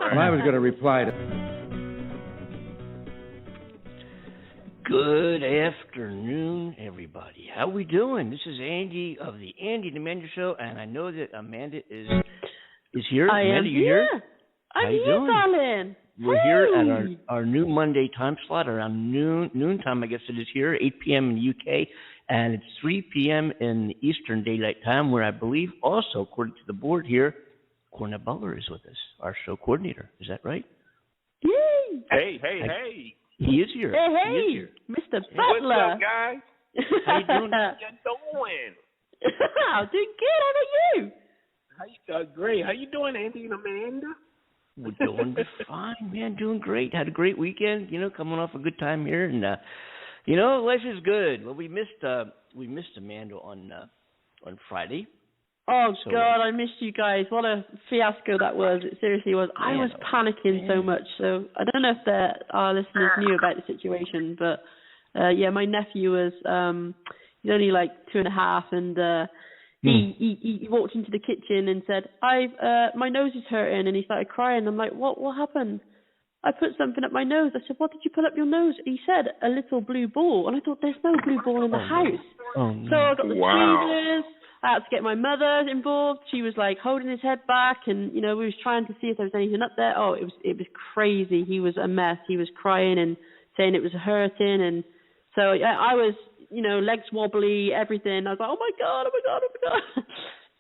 Well, I was going to reply to... Good afternoon, everybody. How we doing? This is Andy of the Andy and Amanda Show, and I know that Amanda is here. Amanda, you here? I'm here, darling. We're here at our new Monday time slot around noontime, I guess it is here, 8 p.m. in the UK, and it's 3 p.m. in the Eastern Daylight Time, where I believe also, according to the board here, Cornell Butler is with us, our show coordinator. Is that right? Yay! Hey. He is here. Hey, he is here. Mr. Butler. What's up, guys? How you doing? How you doing? I'm doing good. How about you? Great. How you doing, Andy and Amanda? We're doing fine, man. Doing great. Had a great weekend. Coming off a good time here, and life is good. Well, we missed Amanda on Friday. Oh, so, God, I missed you guys. What a fiasco that was. It seriously was. I was panicking so much. So I don't know if our listeners knew about the situation, but, my nephew was, he's only like 2.5, and he walked into the kitchen and said, my nose is hurting, and he started crying. I'm like, what happened? I put something up my nose. I said, what did you put up your nose? He said, a little blue ball. And I thought, there's no blue ball in the house. Oh, no. So I got the tweezers. I had to get my mother involved. She was like holding his head back, and we was trying to see if there was anything up there. Oh, it was crazy. He was a mess. He was crying and saying it was hurting, and so I was legs wobbly, everything. I was like, oh my god.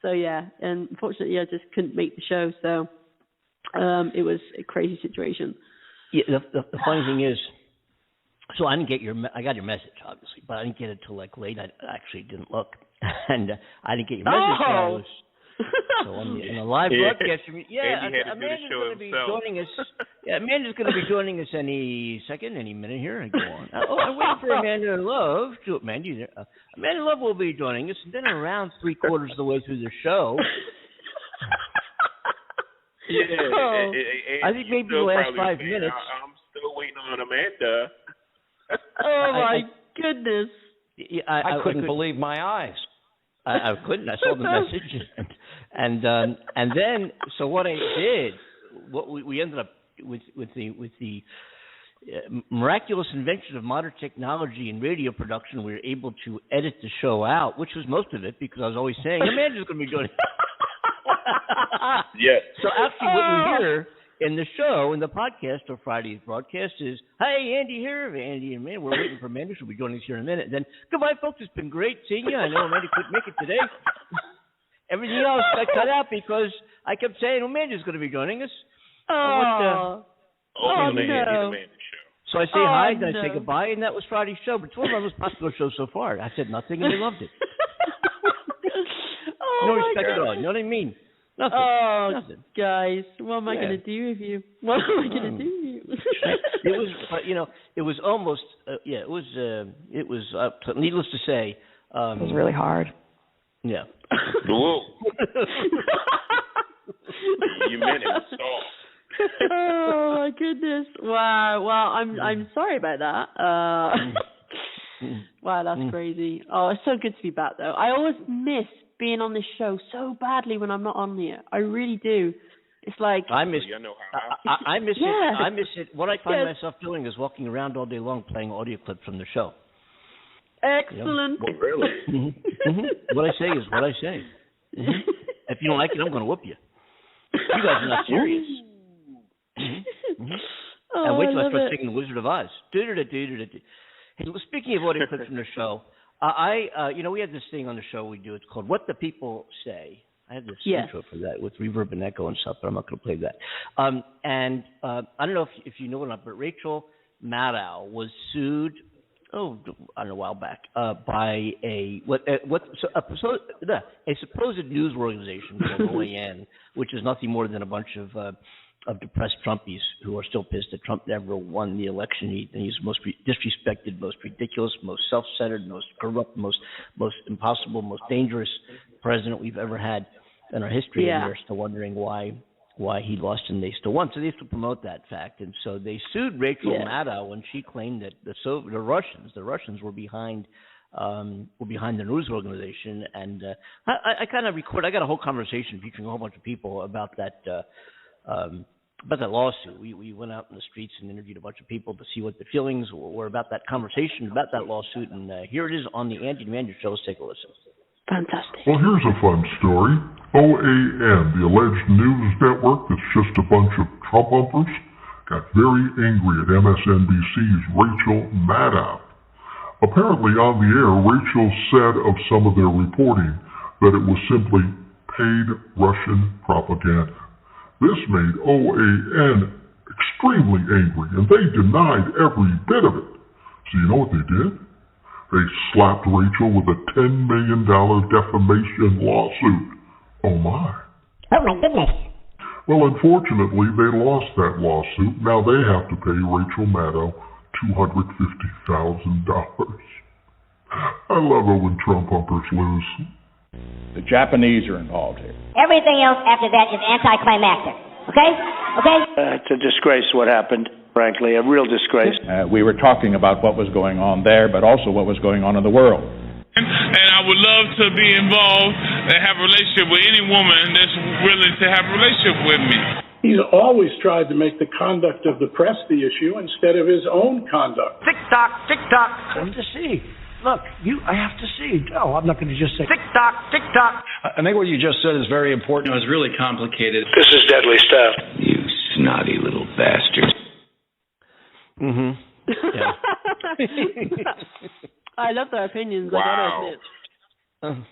So yeah, and unfortunately I just couldn't make the show. So it was a crazy situation. Yeah, the funny thing is, so I got your message obviously, but I didn't get it till like late. I actually didn't look. And I didn't get your message. So on the live broadcast, Amanda's going to be joining us. Yeah, Amanda's going to be joining us any second, any minute here. I go on. I'm waiting for Amanda Love. Amanda Love will be joining us, and then around 3/4 of the way through the show. I think maybe the last 5 minutes. I'm still waiting on Amanda. Oh my goodness! Yeah, I couldn't believe my eyes. I couldn't. I saw the message, and then so what I did, what we ended up with the miraculous invention of modern technology and radio production, we were able to edit the show out, which was most of it, because I was always saying Amanda's going to be doing it. Yes. So actually, what you hear in the show, in the podcast or Friday's broadcast is, hey, Andy here, Andy and Amanda. We're waiting for Amanda. She'll be joining us here in a minute. Then, goodbye, folks. It's been great seeing you. I know Amanda couldn't make it today. Everything else got cut out because I kept saying Amanda's going to be joining us. No. So I say hi, then I say goodbye, and that was Friday's show. But it's one of our most popular shows so far. I said nothing, and they loved it. No respect at all. You know what I mean? Nothing. Guys, what am I going to do with you? What am I going to do with you? It was, it was almost, it was, needless to say. It was really hard. Yeah. Whoa. You meant it. Stop. Oh my goodness! Wow. Well, I'm sorry about that. Wow, that's crazy. Oh, it's so good to be back though. I always miss being on this show so badly when I'm not on here. I really do. It's like I miss. You know how I miss it. I miss it. What I find myself doing is walking around all day long playing audio clips from the show. Excellent. Well, really? What I say is what I say. If you don't like it, I'm going to whoop you. You guys are not serious. And wait till I start singing The Wizard of Oz. Hey, speaking of audio clips from the show, we have this thing on the show we do. It's called What the People Say. I have this intro for that with reverb and echo and stuff, but I'm not going to play that. I don't know if you know it or not, but Rachel Maddow was sued, I don't know, a while back, by a supposed news organization called OAN, which is nothing more than a bunch of depressed Trumpies who are still pissed that Trump never won the election. He's the most disrespected, most ridiculous, most self-centered, most corrupt, most impossible, most dangerous president we've ever had in our history. And they're still wondering why he lost and they still won. So they used to promote that fact. And so they sued Rachel Maddow when she claimed that the Russians were behind the news organization. And I kind of I got a whole conversation featuring a whole bunch of people about that about that lawsuit. We went out in the streets and interviewed a bunch of people to see what the feelings were about that conversation, about that lawsuit. And here it is on the Andy and Amanda Show. Let's take a listen. Fantastic. Well, here's a fun story. OAN, the alleged news network that's just a bunch of Trump humpers, got very angry at MSNBC's Rachel Maddow. Apparently on the air, Rachel said of some of their reporting that it was simply paid Russian propaganda. This made OAN extremely angry, and they denied every bit of it. So you know what they did? They slapped Rachel with a $10 million defamation lawsuit. Oh my. Oh my goodness. Well, unfortunately, they lost that lawsuit. Now they have to pay Rachel Maddow $250,000. I love it when Trump humpers lose. The Japanese are involved here. Everything else after that is anticlimactic. Okay? Okay? It's a disgrace what happened, frankly, a real disgrace. We were talking about what was going on there, but also what was going on in the world. And I would love to be involved and have a relationship with any woman that's willing to have a relationship with me. He's always tried to make the conduct of the press the issue instead of his own conduct. Tick-tock, tick-tock. I have to see. Look, I have to see. No, I'm not going to just say tick-tock, tick-tock. I think what you just said is very important. It was really complicated. This is deadly stuff. You snotty little bastard. Mm-hmm. Yeah. I love their opinions. Wow. I gotta admit.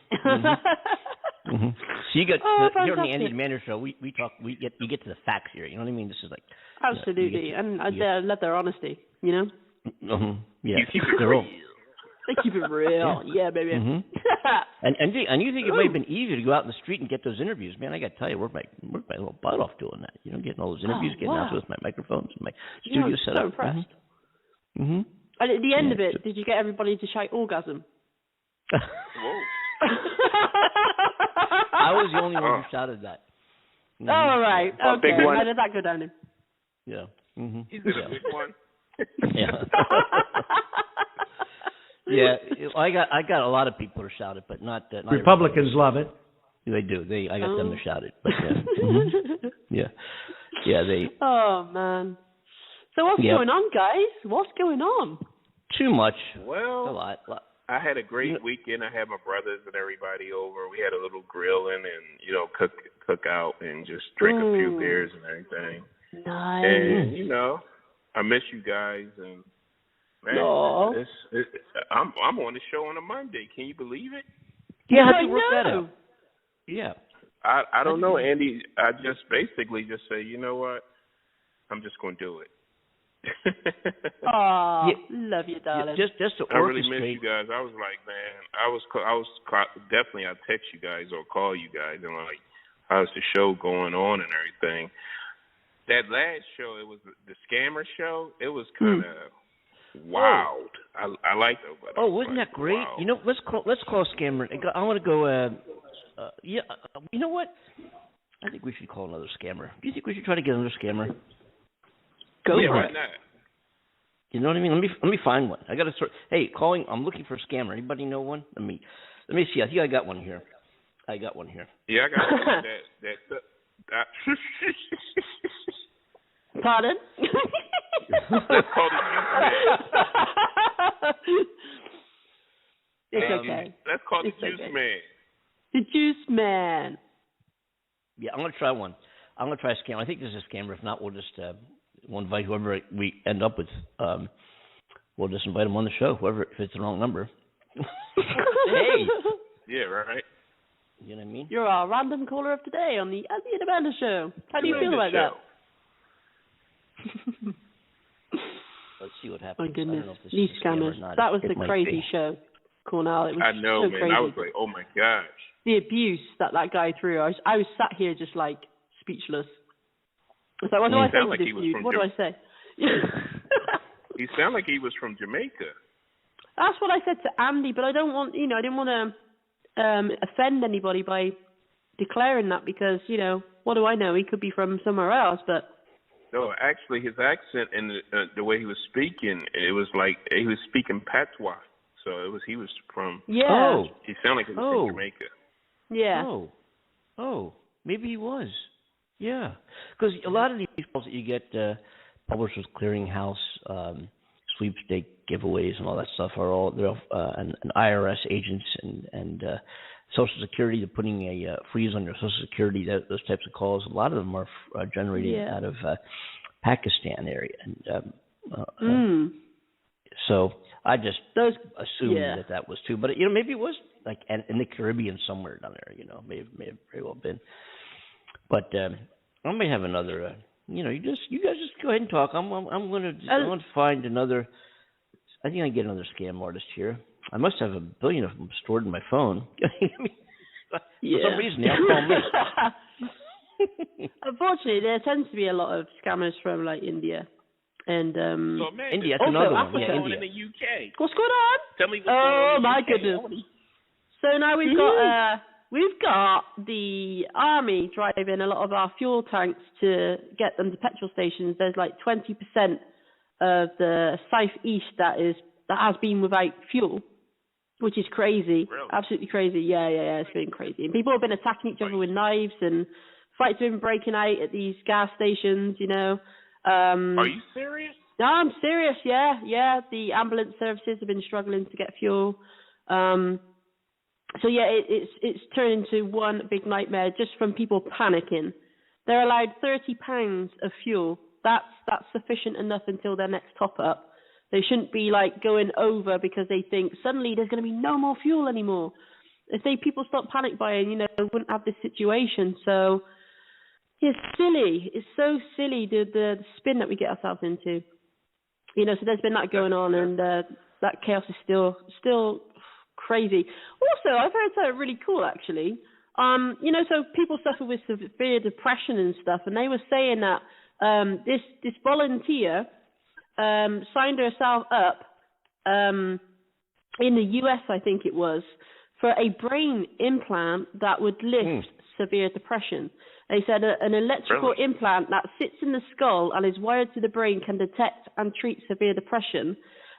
Mm-hmm. So you get here on the Andy and Amanda Show. We talk. You get to the facts here. You know what I mean? This is like absolutely, and I love their honesty. You know. Mm-hmm. Yeah. You keep it real. They keep it real. Yeah, baby. Mm-hmm. and you think it might have been easier to go out in the street and get those interviews? Man, I got to tell you, worked my little butt off doing that. You know, getting all those interviews, getting out with my microphones and my studio set up. I'm so impressed. Mm-hmm. And at the end of it, did you get everybody to shout orgasm? Whoa. I was the only one who shouted that. Mm-hmm. Oh, right. Okay. Big one. How did that go down then? Yeah. Mm-hmm. Is it a big one? Yeah. Yeah, I got a lot of people to shout it, but not Republicans love it. They do. I got them to shout it, but yeah. Mm-hmm. Yeah, they. Oh man. So what's going on, guys? What's going on? Too much. Well, a lot. I had a great weekend. I had my brothers and everybody over. We had a little grilling and cook out and just drink a few beers and everything. Nice. And I miss you guys and. Man, I'm on the show on a Monday. Can you believe it? Yeah, how'd you work that out? Yeah. I don't know, Andy. I just basically just say, you know what? I'm just going to do it. Aw, love you, darling. Just to orchestrate. I really miss you guys. I was like, man, I was definitely, I'd text you guys or call you guys and like, how's the show going on and everything. That last show, it was the scammer show. It was kind of wild. I like that. Oh, wasn't that great? Wild. Let's call a scammer. I want to go. You know what? I think we should call another scammer. Do you think we should try to get another scammer? Go for it. Why not? You know what I mean? Let me find one. I got to sort. Hey, calling. I'm looking for a scammer. Anybody know one? Let me see. I think I got one here. Yeah, I got one that Pardon? That's called the It's okay. That's called the Juice Man. The Juice Man. Yeah, I'm going to try one. I'm going to try a scammer. I think this is a scammer. If not, we'll just we'll invite whoever we end up with. We'll just invite them on the show, whoever, if it's the wrong number. Hey. Yeah, right. You know what I mean? You're our random caller of today on the Andy and Amanda Show. How do you feel about that? Let's see what happens. My goodness, these scammers. That was the crazy show, Cornell. It was I know, so man. crazy. I was like, oh my gosh. The abuse that guy threw. I was sat here just like speechless. I was like, what do I say to this dude? What do I say? He sounded like he was from Jamaica. That's what I said to Andy, but I didn't want to offend anybody by declaring that because, what do I know? He could be from somewhere else, but. No, actually, his accent and the way he was speaking, it was like he was speaking patois. So he was from. Yeah. Oh. He sounded like he was from Jamaica. Yeah. Oh, maybe he was. Yeah, Because a lot of these calls that you get, Publishers Clearinghouse, sweepstake giveaways and all that stuff are all and IRS agents and Social Security, they're putting a freeze on your Social Security. Those types of calls, a lot of them are generated out of Pakistan area, and so I just assumed that was too. But maybe it was like in the Caribbean somewhere down there. May have very well been. But I may have another. You guys just go ahead and talk. I'm going to find another. I think I can get another scam artist here. I must have a billion of them stored in my phone. For some reason, they all call me. Unfortunately, there tends to be a lot of scammers from like India and India. That's another one. Africa. Yeah, India. In the UK. What's going on? Tell me what's going on in the my UK. goodness! So now we've got the army driving a lot of our fuel tanks to get them to petrol stations. There's like 20% of the southeast that has been without fuel, which is crazy. Really? Absolutely crazy. Yeah, it's been crazy. And people have been attacking each other with knives, and fights have been breaking out at these gas stations, Are you serious? No, I'm serious, yeah. The ambulance services have been struggling to get fuel. So it's turned into one big nightmare just from people panicking. They're allowed £30 of fuel. That's sufficient enough until their next top up. They shouldn't be like going over because they think suddenly there's going to be no more fuel anymore. If people stop panic buying, we wouldn't have this situation. So it's silly. It's so silly the spin that we get ourselves into. So there's been that going on, and that chaos is still crazy. Also, I've heard something really cool actually. So people suffer with severe depression and stuff, and they were saying that this volunteer signed herself up in the US, I think it was, for a brain implant that would lift severe depression. They said an electrical implant that sits in the skull and is wired to the brain can detect and treat severe depression.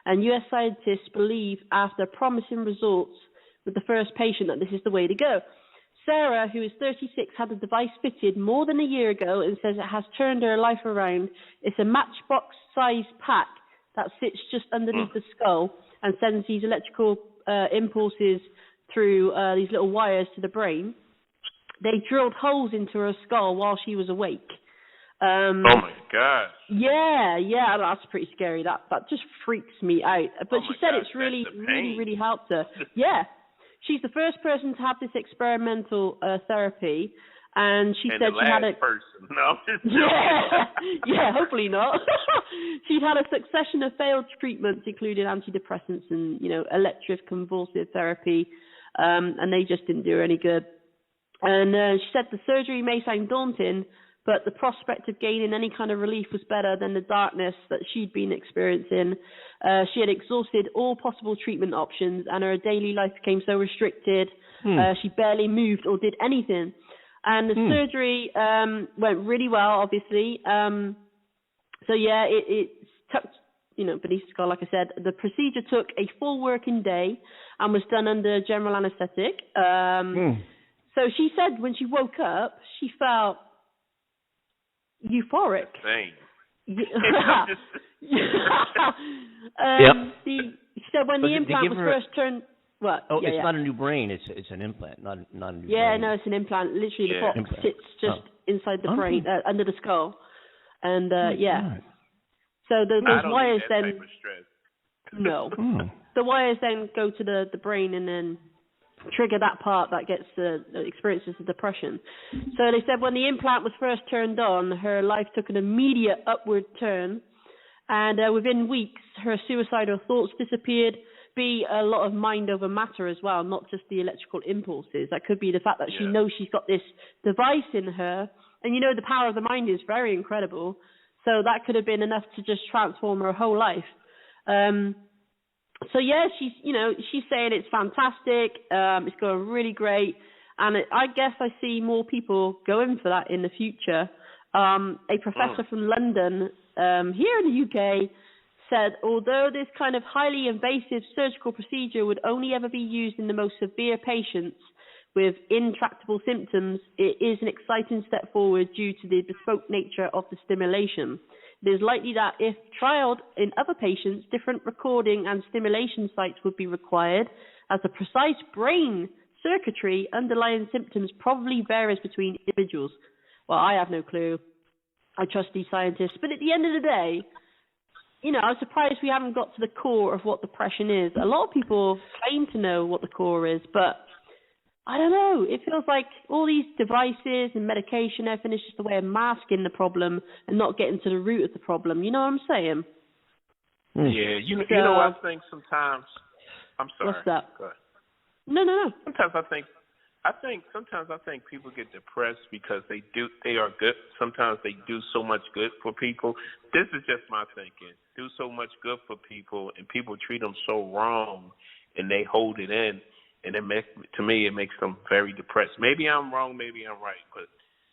And US scientists believe, after promising results with the first patient, that this is the way to go. Sarah, who is 36, had the device fitted more than a year ago and says it has turned her life around. It's a matchbox-sized pack that sits just underneath the skull and sends these electrical impulses through these little wires to the brain. They drilled holes into her skull while she was awake. Oh my gosh. Yeah, that's pretty scary. That just freaks me out. But she said it's really helped her. Yeah. She's the first person to have this experimental therapy, and she said she had a person. No, yeah, hopefully not. She'd had a succession of failed treatments, including antidepressants and electroconvulsive therapy, and they just didn't do her any good. And she said the surgery may sound daunting, but the prospect of gaining any kind of relief was better than the darkness that she'd been experiencing. She had exhausted all possible treatment options, and her daily life became so restricted. She barely moved or did anything. And the surgery went really well, obviously. It tucked, beneath the skull, like I said. The procedure took a full working day and was done under general anesthetic. So she said when she woke up, she felt euphoric. Yep. She said when the implant was first turned. What? Oh, it's not a new brain. It's an implant, not a new brain. Yeah, no, it's an implant. Literally, the box sits just inside the brain, under the skull, and So those wires then. No, the wires then go to the brain and then trigger that part that gets experiences the depression. So they said when the implant was first turned on, her life took an immediate upward turn, and within weeks, her suicidal thoughts disappeared. Be a lot of mind over matter as well, not just the electrical impulses. That could be the fact that she knows she's got this device in her, and the power of the mind is very incredible. So that could have been enough to just transform her whole life. She's saying it's fantastic. It's going really great, and I guess I see more people going for that in the future. A professor from London here in the UK said, although this kind of highly invasive surgical procedure would only ever be used in the most severe patients with intractable symptoms, it is an exciting step forward due to the bespoke nature of the stimulation. It is likely that if trialed in other patients, different recording and stimulation sites would be required, as the precise brain circuitry underlying symptoms probably varies between individuals. Well, I have no clue. I trust these scientists. But at the end of the day, you know, I'm surprised we haven't got to the core of what depression is. A lot of people claim to know what the core is, but I don't know. It feels like all these devices and medication, everything is just a way of masking the problem and not getting to the root of the problem. You know what I'm saying? Yeah, you know what I think sometimes. I'm sorry. What's that? Go ahead. No. Sometimes I think people get depressed because they are good. Sometimes they do so much good for people. This is just my thinking. Do so much good for people, and people treat them so wrong, and they hold it in, and it makes them very depressed. Maybe I'm wrong, maybe I'm right, but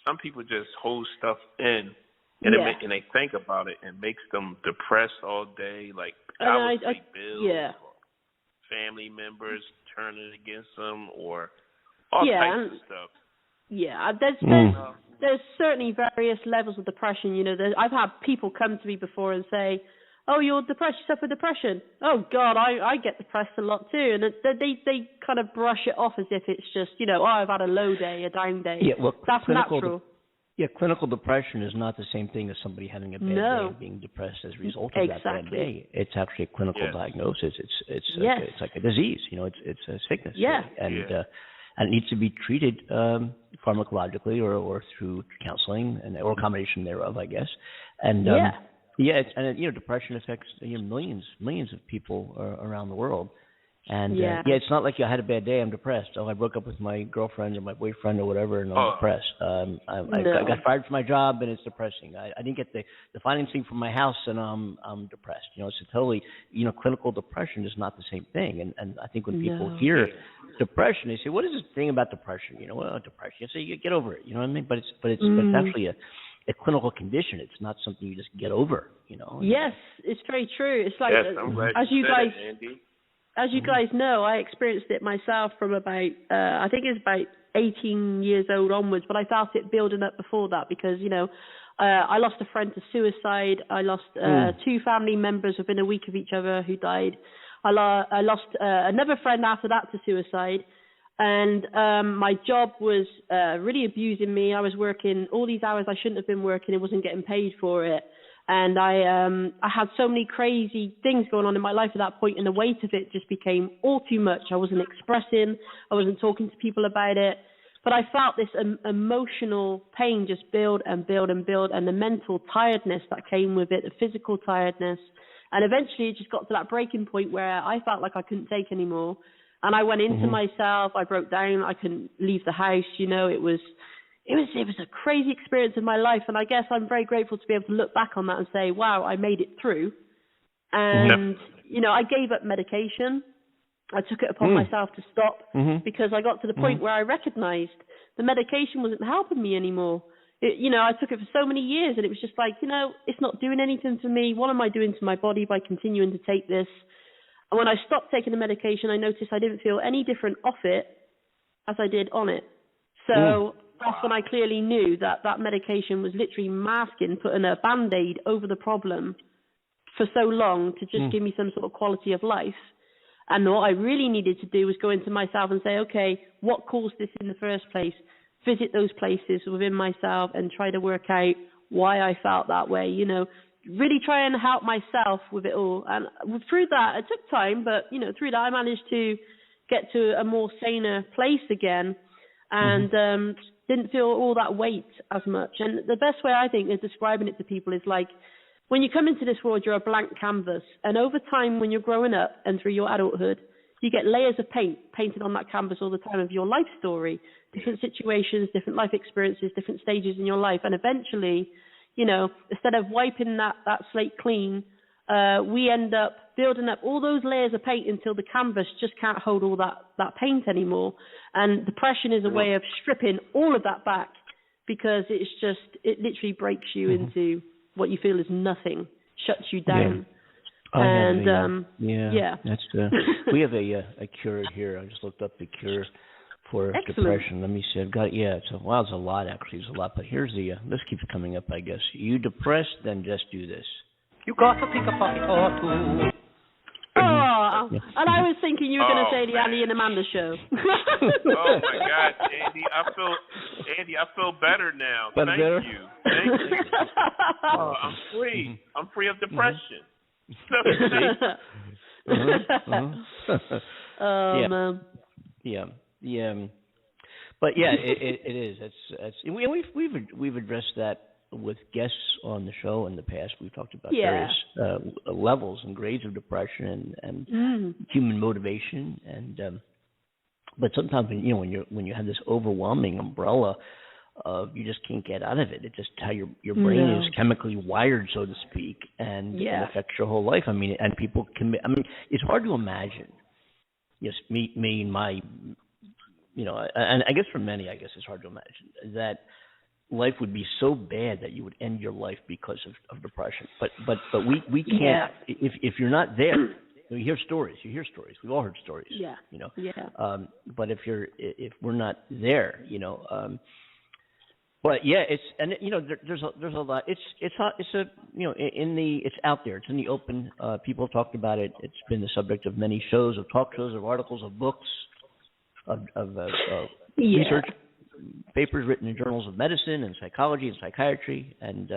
some people just hold stuff in, and and they think about it, and makes them depressed all day. Like I would pay bills, or family members turning against them, or all types of stuff. Yeah, there's certainly various levels of depression. You know, I've had people come to me before and say, "Oh, you're depressed. You suffer depression." Oh God, I get depressed a lot too, and they kind of brush it off as if it's just, you know, I've had a low day, a down day. Yeah, well, that's natural. Clinical depression is not the same thing as somebody having a bad day and being depressed as a result of that bad day. It's actually a clinical diagnosis. It's like a disease. You know, it's a sickness. Yeah. Right? And it needs to be treated pharmacologically or through counseling or a combination thereof, I guess. And depression affects millions of people around the world. And it's not like I had a bad day, I'm depressed. Oh, I broke up with my girlfriend or my boyfriend or whatever, and I'm depressed. I got fired from my job, and it's depressing. I didn't get the financing for my house, and I'm depressed. You know, it's a totally, clinical depression is not the same thing. And I think when people hear depression, they say, "What is this thing about depression?" You know, well, depression. You say, "You get over it." You know what I mean? But it's actually a clinical condition. It's not something you just get over. You know. Yes, it's very true. It's like I'm glad you said it, Andy. As you guys know, I experienced it myself from about, I think it was about 18 years old onwards, but I felt it building up before that because, I lost a friend to suicide. I lost 2 family members within a week of each other who died. I lost another friend after that to suicide. And my job was really abusing me. I was working all these hours I shouldn't have been working. I wasn't getting paid for it. And I had so many crazy things going on in my life at that point, and the weight of it just became all too much. I wasn't expressing, I wasn't talking to people about it, but I felt this emotional pain just build and build and build, and the mental tiredness that came with it, the physical tiredness. And eventually it just got to that breaking point where I felt like I couldn't take anymore. And I went into myself, I broke down, I couldn't leave the house, it was a crazy experience in my life, and I guess I'm very grateful to be able to look back on that and say, wow, I made it through. And, I gave up medication. I took it upon myself to stop because I got to the point where I recognized the medication wasn't helping me anymore. I took it for so many years, and it was just like, it's not doing anything for me. What am I doing to my body by continuing to take this? And when I stopped taking the medication, I noticed I didn't feel any different off it as I did on it. So that's when I clearly knew that medication was literally masking, putting a Band-Aid over the problem for so long to just give me some sort of quality of life. And what I really needed to do was go into myself and say, okay, what caused this in the first place? Visit those places within myself and try to work out why I felt that way, really try and help myself with it all. And through that, it took time, but, through that I managed to get to a more saner place again. And didn't feel all that weight as much. And the best way I think is describing it to people is like, when you come into this world, you're a blank canvas. And over time, when you're growing up and through your adulthood, you get layers of paint painted on that canvas all the time of your life story, different situations, different life experiences, different stages in your life. And eventually, instead of wiping that slate clean, we end up building up all those layers of paint until the canvas just can't hold all that paint anymore. And depression is a way of stripping all of that back because it literally breaks you into what you feel is nothing, shuts you down. That's we have a cure here. I just looked up the cure for Excellent. depression. Let me see. I've got it's a lot actually. It's a lot, but here's the this keeps coming up. I guess you depressed, then just do this. You got to pick a pocket or two. Oh, and I was thinking you were going to say the Andy and Amanda show. Oh my God, Andy! I feel better now. Thank you. I'm free. I'm free of depression. Man. Yeah. But yeah, it is. We've addressed that with guests on the show in the past. We've talked about various levels and grades of depression and human motivation, and but sometimes when you have this overwhelming umbrella of you just can't get out of it. It's just how your brain is chemically wired, so to speak, and it affects your whole life. I mean, and people it's hard to imagine. Yes, me and my, and I guess for many, I guess it's hard to imagine that life would be so bad that you would end your life because of depression. But we can't if you're not there. You hear stories. We've all heard stories. But if we're not there, But yeah, there's a lot. It's out there. It's in the open. People have talked about it. It's been the subject of many shows, of talk shows, of articles, of books, of research papers written in journals of medicine and psychology and psychiatry. And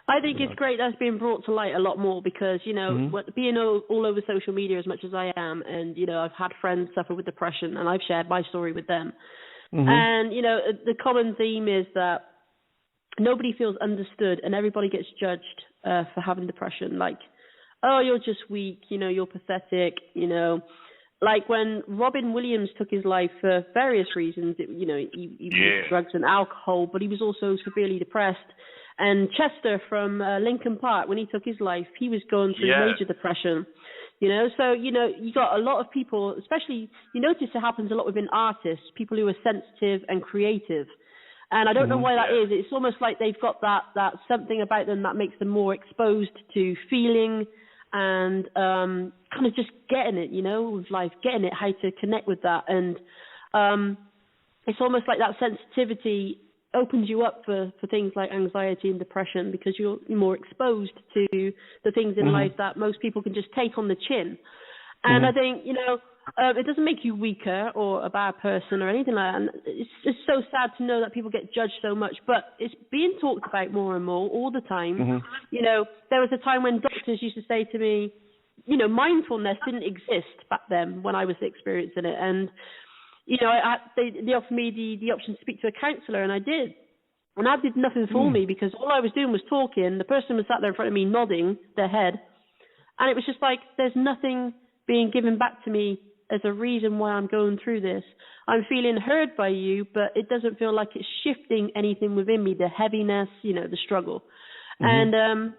I think it's great that's being brought to light a lot more because being all over social media as much as I am, and I've had friends suffer with depression, and I've shared my story with them. And, the common theme is that nobody feels understood and everybody gets judged for having depression. Like, oh, you're just weak, you're pathetic, Like when Robin Williams took his life for various reasons, he used drugs and alcohol, but he was also severely depressed. And Chester from Linkin Park, when he took his life, he was going through major depression. So, you got a lot of people, especially, you notice it happens a lot within artists, people who are sensitive and creative. And I don't know why that is. It's almost like they've got that something about them that makes them more exposed to feeling and kind of just getting it, with life, getting it, how to connect with that. And it's almost like that sensitivity opens you up for things like anxiety and depression because you're more exposed to the things in life that most people can just take on the chin. And I think, it doesn't make you weaker or a bad person or anything like that. And it's so sad to know that people get judged so much, but it's being talked about more and more all the time. There was a time when doctors used to say to me, mindfulness didn't exist back then when I was experiencing it. And they offered me the option to speak to a counsellor, and I did. And that did nothing for me because all I was doing was talking. The person was sat there in front of me nodding their head. And it was just like, there's nothing being given back to me as a reason why I'm going through this. I'm feeling heard by you, but it doesn't feel like it's shifting anything within me, the heaviness, the struggle. And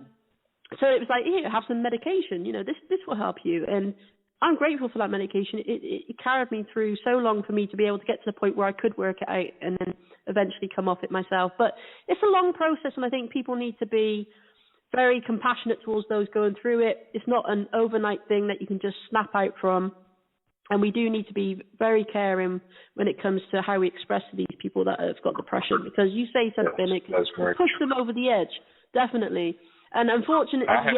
so it was like, here, have some medication. This will help you. And I'm grateful for that medication. It carried me through so long for me to be able to get to the point where I could work it out and then eventually come off it myself. But it's a long process, and I think people need to be very compassionate towards those going through it. It's not an overnight thing that you can just snap out from. And we do need to be very caring when it comes to how we express to these people that have got depression, because you say something, it can push them over the edge, definitely. And unfortunately, I have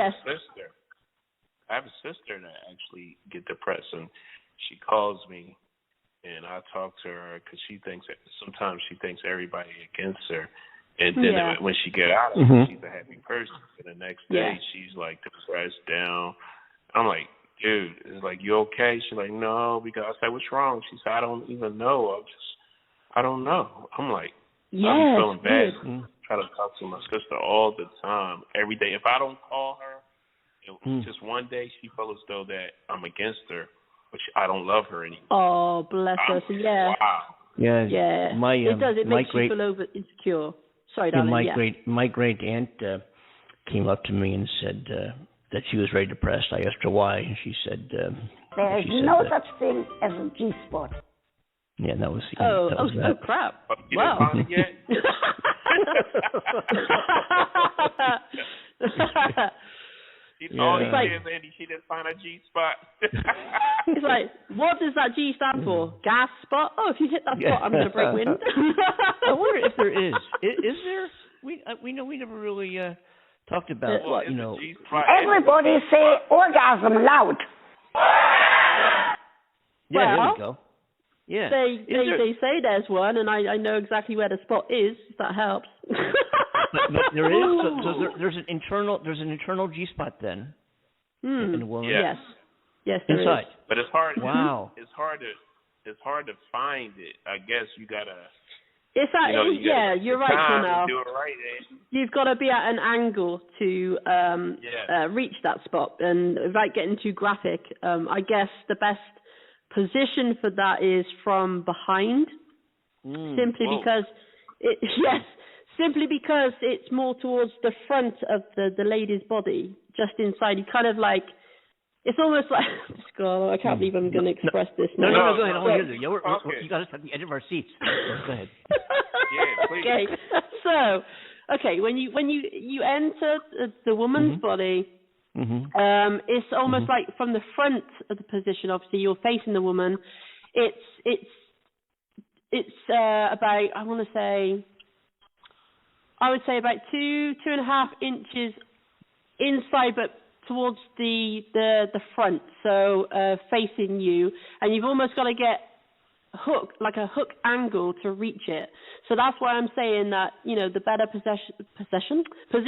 a sister that actually get depressed, and she calls me, and I talk to her because sometimes she thinks everybody against her, and then when she get out of it, she's a happy person. And the next day, she's like depressed, down. I'm like, dude, it's like, you okay? She's like, no, because I said, what's wrong? She said, I don't even know. I don't know. I'm like, I'm feeling bad. I try to talk to my sister all the time, every day. If I don't call her, just one day she felt as though that I'm against her, but I don't love her anymore. Oh, bless her. So, wow. Yeah. It does. It makes you feel insecure. Sorry, darling. My great aunt came up to me and said that she was very depressed. I asked her why, and she said there's no such thing as a G-spot. Yeah, that was. Crap! You Wow. didn't find it yet? She told me, Andy, she didn't find a G-spot. It's like, what does that G stand for? Gas spot? Oh, if you hit that spot, I'm going to break wind. I wonder if there is. Is there? We know we never really talked about what, you know. Everybody say orgasm loud. Yeah, there we go. Yeah. They say there's one, and I know exactly where the spot is. If that helps. but there is. So there's an internal G spot then. In the woman. Yes, there inside. is. But it's hard. Wow. It's hard to find it. I guess you gotta. It's you're right, Janelle. Do it right, You've got to be at an angle to reach that spot, and without getting too graphic, I guess the best position for that is from behind, simply because it's more towards the front of the lady's body, just inside. You kind of like. It's almost like, God, I can't believe I'm going to express this. No, go ahead. I want to hear this. You got us at the edge of our seats. Go ahead. Yeah, please. Okay. When you enter the woman's body, it's almost like from the front of the position. Obviously, you're facing the woman. It's about I would say about 2.5 inches inside, but towards the front, so facing you, and you've almost got to get a hook angle to reach it. So that's why I'm saying that, you know, the better position to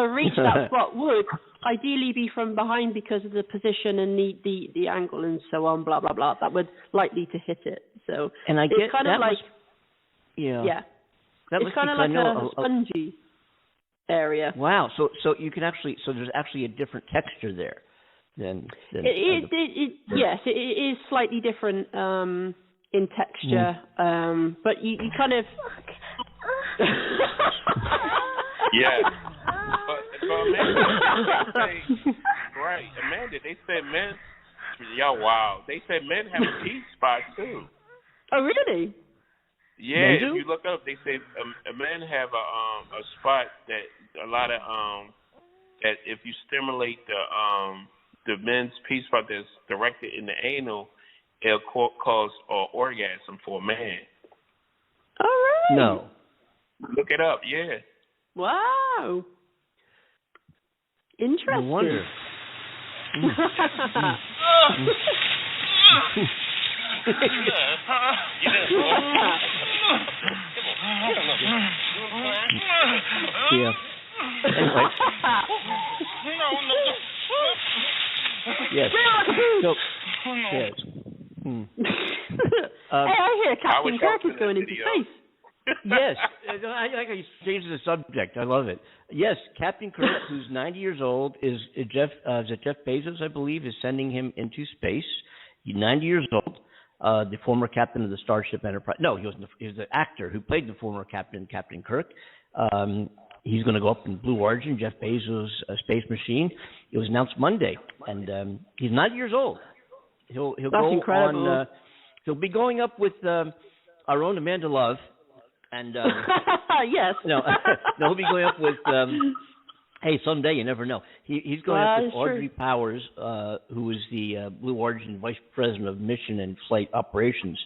reach that spot would ideally be from behind, because of the position and the angle and so on, blah blah blah. That would likely to hit it. So and I it's get kind that of like that it's kind of like a spongy area. Wow. So you can actually, there's actually a different texture there than yes, it is slightly different in texture, but you kind of but Amanda, they said men. Wow, they said men have a G spot too. Oh, really? Yeah, if you look up, they say men have a spot that a lot of that if you stimulate the men's P spot that's directed in the anal, it'll cause orgasm for a man. All right. No. Look it up. Yeah. Wow. Interesting. No wonder. Yeah. Anyway. Yes. So, yes. I hear Captain Kirk is going into space. Yes. I like how you changed the subject. I love it. Yes, Captain Kirk, who's 90 years old, is Jeff Bezos, I believe, is sending him into space. He's 90 years old. The former captain of the Starship Enterprise. No, he was the actor who played the former captain, Captain Kirk. He's going to go up in Blue Origin, Jeff Bezos' space machine. It was announced Monday, and he's 90 years old. He'll That's go incredible. on. He'll be going up with our own Amanda Love, and yes. No, he'll be going up with. Hey, someday you never know. He's going up with Audrey Powers, who is the Blue Origin Vice President of Mission and Flight Operations,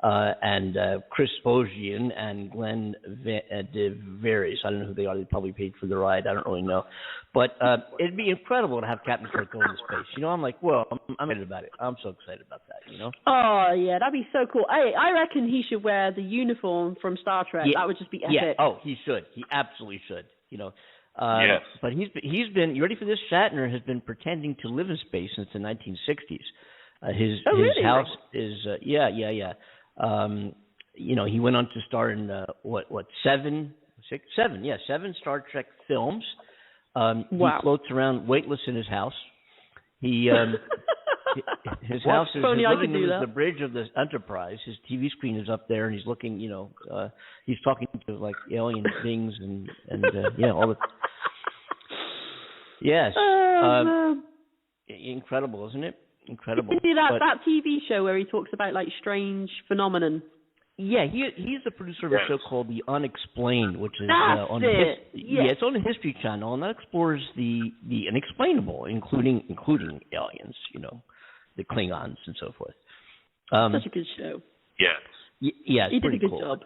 and Chris Bogian and Glenn DeVaries. I don't know who they are. They probably paid for the ride. I don't really know. But it'd be incredible to have Captain Kirk go into space. You know, I'm like, well, I'm excited about it. I'm so excited about that, you know? Oh, yeah, that'd be so cool. I reckon he should wear the uniform from Star Trek. Yeah. That would just be epic. Yeah, he should. He absolutely should, you know? Yes. But he's been, you ready for this? Shatner has been pretending to live in space since the 1960s. His house is, you know, he went on to star in, seven Star Trek films. He floats around weightless in his house. He, his house is, his living room is the bridge of the Enterprise. His TV screen is up there, and he's looking, you know, he's talking to like alien things and all the. Yes. Incredible, isn't it? Incredible. Did you see that TV show where he talks about like strange phenomenon? Yeah, he's the producer of a show called The Unexplained, which is on it's on the History Channel, and that explores the unexplainable, including aliens, you know. the Klingons and so forth. Such a good show. Yes. Yeah, it's he did pretty a good cool. job.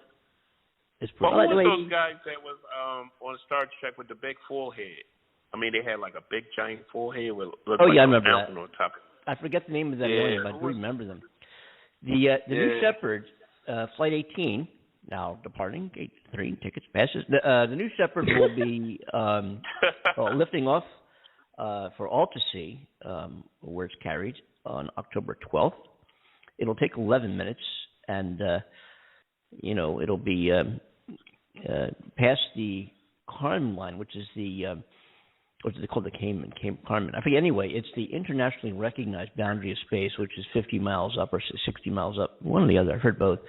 It's But pretty who like was the those guys that was on Star Trek with the big forehead? I mean, they had like a big giant forehead with looked like I a remember mountain that. on top of it. I forget the name of that alien, but I do remember them. The New Yeah. Shepard, Flight 18, now departing, Gate 3, tickets, passes. The New Shepard will be lifting off for all to see, where it's carried, on October 12th. It'll take 11 minutes, and, it'll be past the Kármán line, which is the, what do they call the Kármán? I forget. Anyway, it's the internationally recognized boundary of space, which is 50 miles up or 60 miles up, one or the other. I've heard both.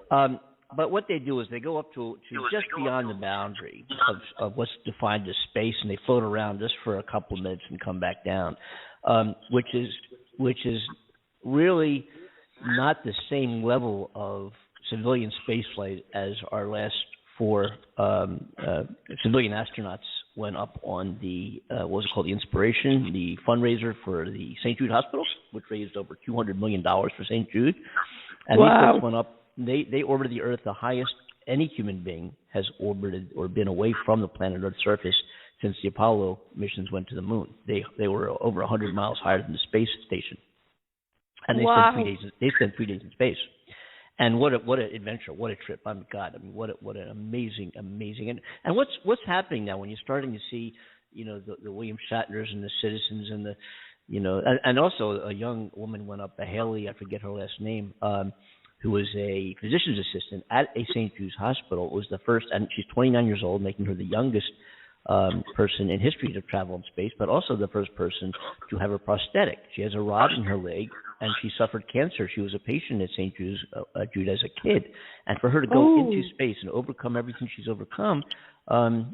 But what they do is they go up to just beyond the boundary of what's defined as space, and they float around just for a couple of minutes and come back down, which is really not the same level of civilian spaceflight as our last 4 civilian astronauts went up on the what was it called, the Inspiration, the fundraiser for the St. Jude Hospital, which raised over $200 million for St. Jude. And these folks went up. They orbited the Earth the highest any human being has orbited or been away from the planet Earth's surface since the Apollo missions went to the moon. They were over 100 miles higher than the space station, and they spent 3 days in space. And what an adventure! What a trip! My God! I mean, what an amazing. And what's happening now when you're starting to see, the William Shatners and the citizens and the, and also a young woman went up, a Haley, I forget her last name, who was a physician's assistant at a St. Jude's hospital. It was the first, and she's 29 years old, making her the youngest person in history to travel in space, but also the first person to have a prosthetic. She has a rod in her leg, and she suffered cancer. She was a patient at St. Jude as a kid, and for her to go into space and overcome everything she's overcome, and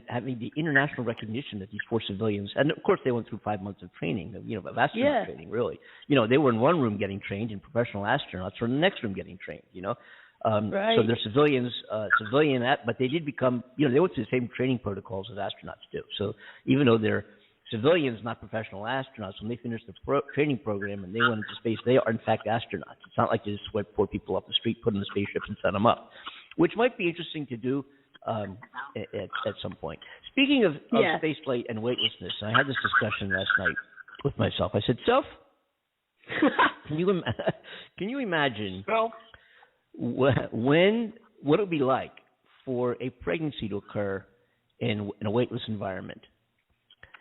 having the international recognition that these 4 civilians, and of course they went through 5 months of training, of astronaut training, really. They were in one room getting trained, and professional astronauts were in the next room getting trained. Right. So they're civilians, but they did become, they went through the same training protocols as astronauts do. So even though they're civilians, not professional astronauts, when they finish the training program and they went into space, they are in fact astronauts. It's not like they just swept 4 people off the street, put them in the spaceships, and sent them up, which might be interesting to do at some point. Speaking of spaceflight and weightlessness, I had this discussion last night with myself. I said, Self, can you imagine what it would be like for a pregnancy to occur in a weightless environment?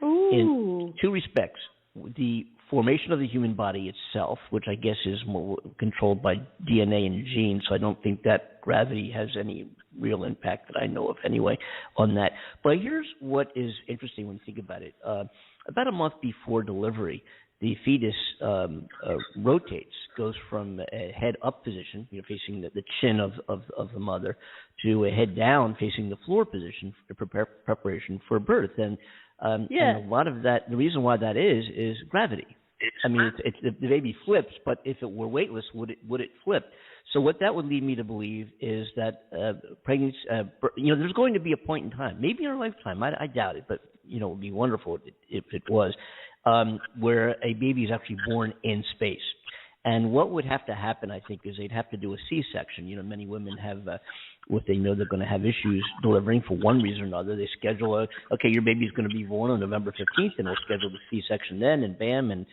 Ooh. In 2 respects. The formation of the human body itself, which I guess is more controlled by DNA and genes, so I don't think that gravity has any real impact that I know of anyway on that. But here's what is interesting when you think about it. About a month before delivery, the fetus rotates, goes from a head-up position, facing the chin of the mother, to a head-down facing the floor position for preparation for birth. And a lot of that, the reason why that is gravity. I mean, the baby flips, but if it were weightless, would it flip? So what that would lead me to believe is that pregnancy, there's going to be a point in time, maybe in our lifetime, I doubt it, but it would be wonderful if it was, where a baby is actually born in space. And what would have to happen, I think, is they'd have to do a C-section. Many women have what they know they're going to have issues delivering for one reason or another. They schedule your baby's going to be born on November 15th, and we'll schedule the C-section then, and bam, and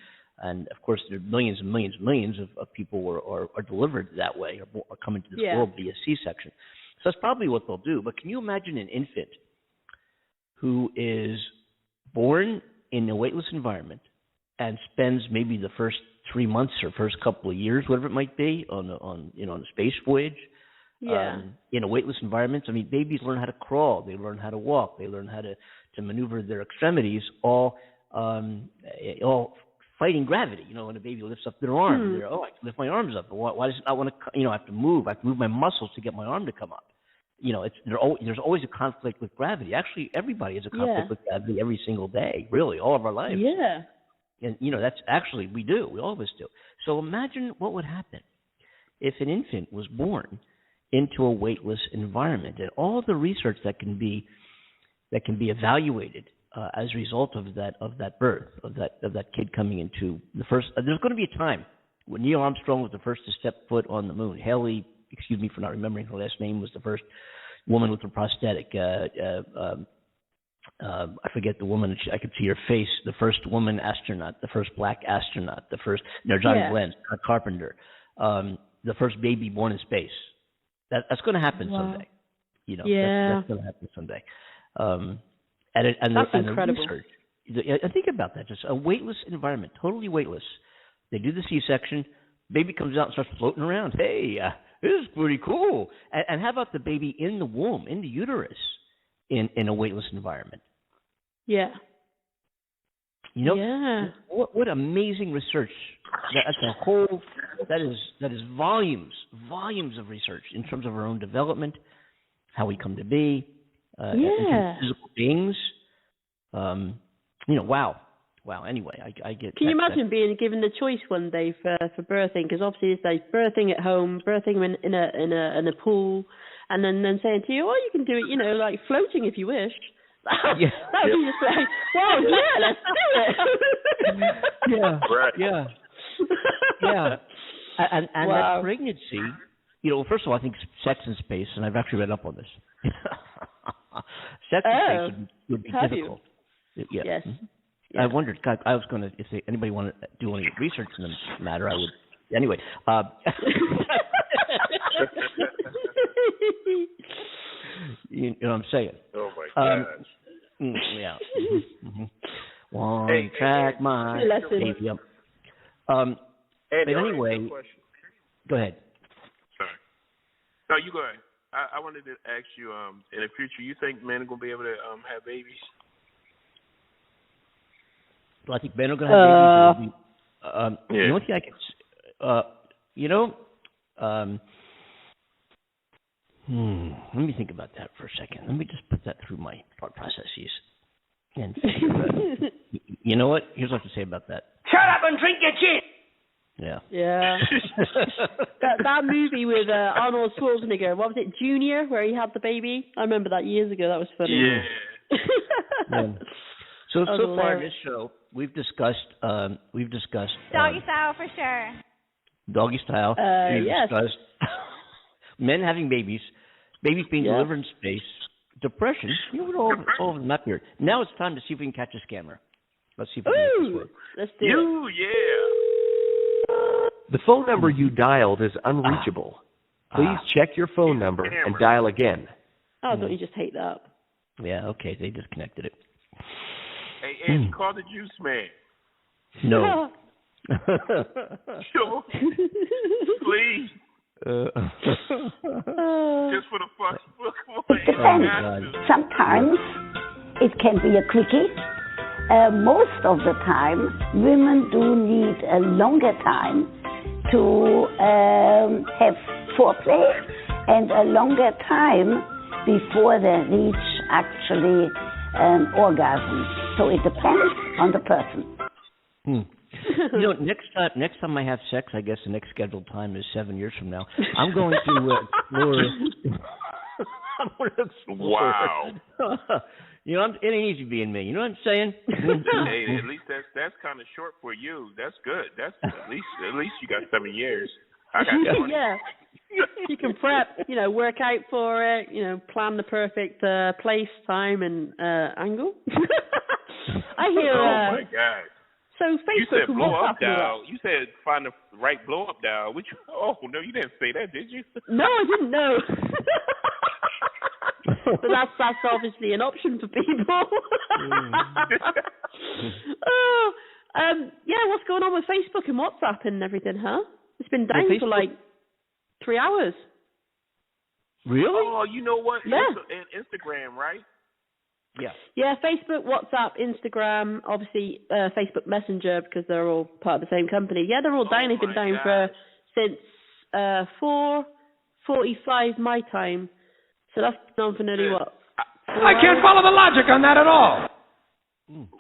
of course there are millions and millions and millions of people who are delivered that way or come into this world via C-section. So that's probably what they'll do. But can you imagine an infant who is born in a weightless environment and spends maybe the first 3 months or first couple of years, whatever it might be, on a space voyage, in a weightless environment? I mean, babies learn how to crawl, they learn how to walk, they learn how to maneuver their extremities, all fighting gravity. When a baby lifts up their arm, I can lift my arms up. Why does it not want to? I have to move. I have to move my muscles to get my arm to come up. There's always a conflict with gravity. Actually, everybody has a conflict with gravity every single day, really, all of our lives. Yeah. And, that's actually, we do. We all of us do. So imagine what would happen if an infant was born into a weightless environment, and all the research that can be evaluated as a result of that birth, of that kid coming into the first. There's going to be a time when Neil Armstrong was the first to step foot on the moon. Haley, excuse me for not remembering her last name, was the first woman with a prosthetic. I forget the woman. I could see her face. The first woman astronaut, the first black astronaut, the first Johnny Glenn, Scott Carpenter, the first baby born in space. That's going to happen someday. You know, that's going to happen someday. That's incredible. The research, I think about that. Just a weightless environment, totally weightless. They do the C-section. Baby comes out and starts floating around. Hey, this is pretty cool. And how about the baby in the womb, in the uterus, in a weightless environment? Yeah. You know, what amazing research. That's a whole. That is volumes of research in terms of our own development, how we come to be, in terms of physical beings. You know, wow. Anyway, I get. Can you imagine being given the choice one day for birthing? Because obviously it's like birthing at home, birthing in a pool, and then saying to you, oh, you can do it, you know, like floating if you wish. That would be just like, well, yeah, let's do it. Yeah. And that pregnancy, you know, first of all, I think sex in space, and I've actually read up on this. Sex in space would be difficult. Yeah. Yes. Mm-hmm. I wondered, God, I was going to, if anybody wanted to do any research in the matter, I would. Anyway. You know what I'm saying? Oh, my gosh. Yeah. One track mind. Andy, but anyway, go ahead. Sorry. No, you go ahead. I wanted to ask you, in the future, you think men are going to be able to have babies? Well, I think men are going to have babies. The only thing I could, let me think about that for a second. Let me just put that through my thought processes. And you know what? Here's what I have to say about that. Shut up and drink your gin! Yeah. that movie with Arnold Schwarzenegger, what was it, Junior, where he had the baby? I remember that years ago. That was funny. Yeah. So far in this show, we've discussed doggy style for sure. Doggy style. We've discussed men having babies being delivered in space, depression. You know, we're all over the map here. Now it's time to see if we can catch a scammer. Let's see if we can make this work. Let's do it. The phone number you dialed is unreachable. Please check your phone number and dial again. Oh, don't you just hate that? Yeah, okay, they disconnected it. Hey, Andy, call the juice man. No. Sure. Please. Just for the fuck. It depends. Sometimes it can be a quickie. Most of the time, women do need a longer time to have foreplay and a longer time before they reach actually an orgasm. So it depends on the person. You know, next time I have sex, I guess the next scheduled time is 7 years from now. I'm going to explore. Wow. You know, it ain't easy being me. You know what I'm saying? Hey, at least that's kind of short for you. That's good. That's at least you got 7 years. I got 20. Yeah. You can prep, you know, work out for it, you know, plan the perfect place, time, and angle. I hear. Oh my God. So Facebook. You said blow up dial. You said find the right blow up dial. Which? Oh no, you didn't say that, did you? No, I didn't know. But that's obviously an option for people. What's going on with Facebook and WhatsApp and everything, huh? It's been down for like 3 hours. Really? Oh, you know what? Yeah. And Instagram, right? Yeah. Yeah, Facebook, WhatsApp, Instagram, obviously Facebook Messenger, because they're all part of the same company. Yeah, they're all down. They've been down since 4:45 my time. So that's been on for nearly what? I can't follow the logic on that at all.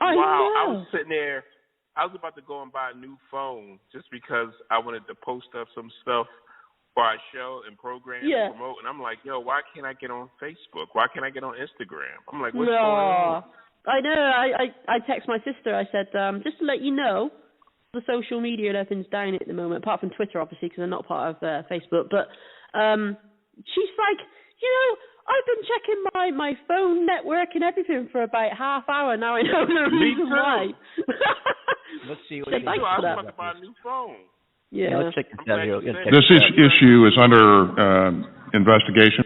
I I was sitting there. I was about to go and buy a new phone just because I wanted to post up some stuff for our show and program and promote. And I'm like, yo, why can't I get on Facebook? Why can't I get on Instagram? I'm like, what's going on? I know. I text my sister. I said, just to let you know, the social media and everything's down at the moment, apart from Twitter, obviously, because I'm not part of Facebook. But she's like, I've been checking my phone network and everything for about half hour now. I know the reason why. Let's see what I was about to buy a new phone. Yeah. Let's check this out here. This issue is under investigation.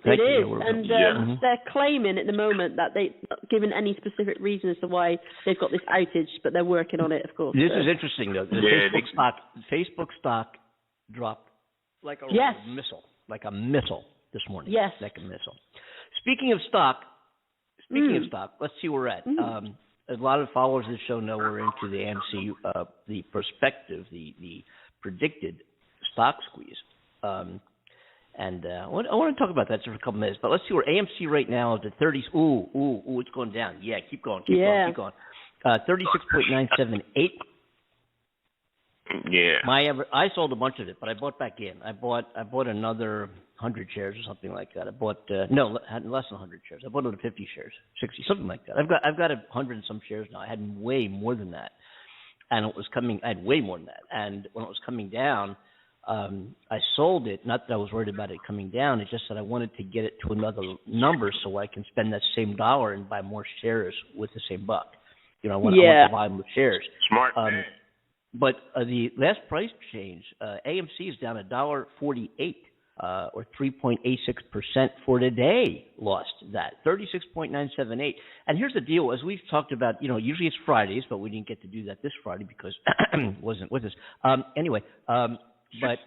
It is, and they're claiming at the moment that they've not given any specific reason as to why they've got this outage, but they're working on it, of course. This is interesting, though. The Facebook stock dropped like a missile this morning. Yes. Like a missile. Speaking of stock, let's see where we're at. A lot of followers of the show know we're into the AMC, the prospective, the predicted stock squeeze. And I want to talk about that for a couple minutes. But let's see where AMC right now is at 30s. Ooh, it's going down. Yeah, keep going. 36.978. Yeah. I sold a bunch of it, but I bought back in. I bought another 100 shares or something like that. I bought less than 100 shares. I bought another 50 shares, 60, something like that. I've got 100 and some shares now. I had way more than that, and I had way more than that. And when it was coming down, I sold it. Not that I was worried about it coming down. It's just that I wanted to get it to another number so I can spend that same dollar and buy more shares with the same buck. I want the volume of shares. Smart man. But the last price change, AMC is down $1.48, or 3.86% for today. Lost that 36.978. And here's the deal: as we've talked about, usually it's Fridays, but we didn't get to do that this Friday because wasn't with us. Anyway, but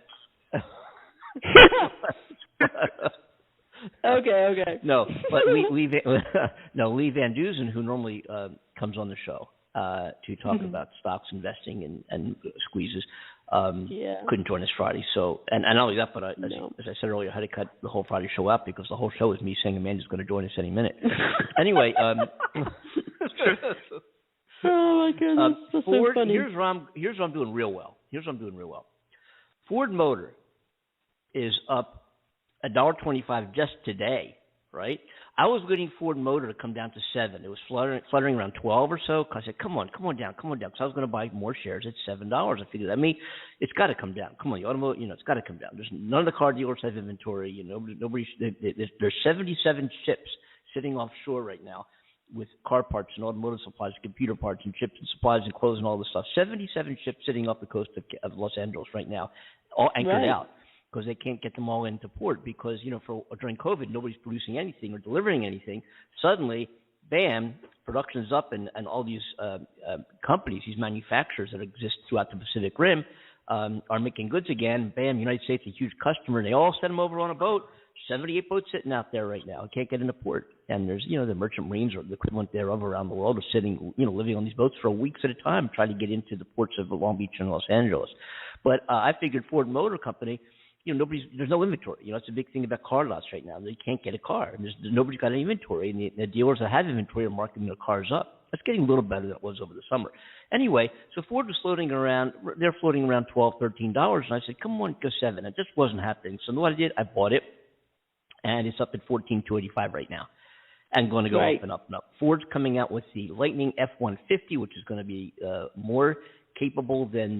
okay. No, but Lee Van Dusen, who normally comes on the show to talk about stocks, investing, and squeezes, couldn't join us Friday. So, and not only that, but as I said earlier, I had to cut the whole Friday show out because the whole show is me saying Amanda's going to join us any minute. Anyway. Oh my goodness, that's Ford, so funny. Here's where I'm doing real well. Ford Motor is up $1.25 just today, right? I was waiting Ford Motor to come down to 7. It was fluttering around 12 or so. I said, come on down. Because I was going to buy more shares at $7. I figured, it's got to come down. Come on, the automotive, it's got to come down. There's none of the car dealers have inventory. There's 77 ships sitting offshore right now with car parts and automotive supplies, computer parts and chips and supplies and clothes and all this stuff. 77 ships sitting off the coast of Los Angeles right now, all anchored out, because they can't get them all into port because, during COVID, nobody's producing anything or delivering anything. Suddenly, bam, production is up and all these companies, these manufacturers that exist throughout the Pacific Rim are making goods again. Bam, United States, a huge customer, and they all send them over on a boat. 78 boats sitting out there right now. Can't get into port. And there's, the merchant marines or the equivalent thereof around the world are sitting, living on these boats for weeks at a time trying to get into the ports of Long Beach and Los Angeles. But I figured Ford Motor Company, there's no inventory. It's a big thing about car lots right now. They can't get a car. And nobody's got any inventory. And the dealers that have inventory are marketing their cars up. That's getting a little better than it was over the summer. Anyway, so Ford was floating around $12, $13. And I said, come on, go 7. It just wasn't happening. So what I did, I bought it. And it's up at $14,285 right now, and going to go up and up and up. Ford's coming out with the Lightning F-150, which is going to be more capable than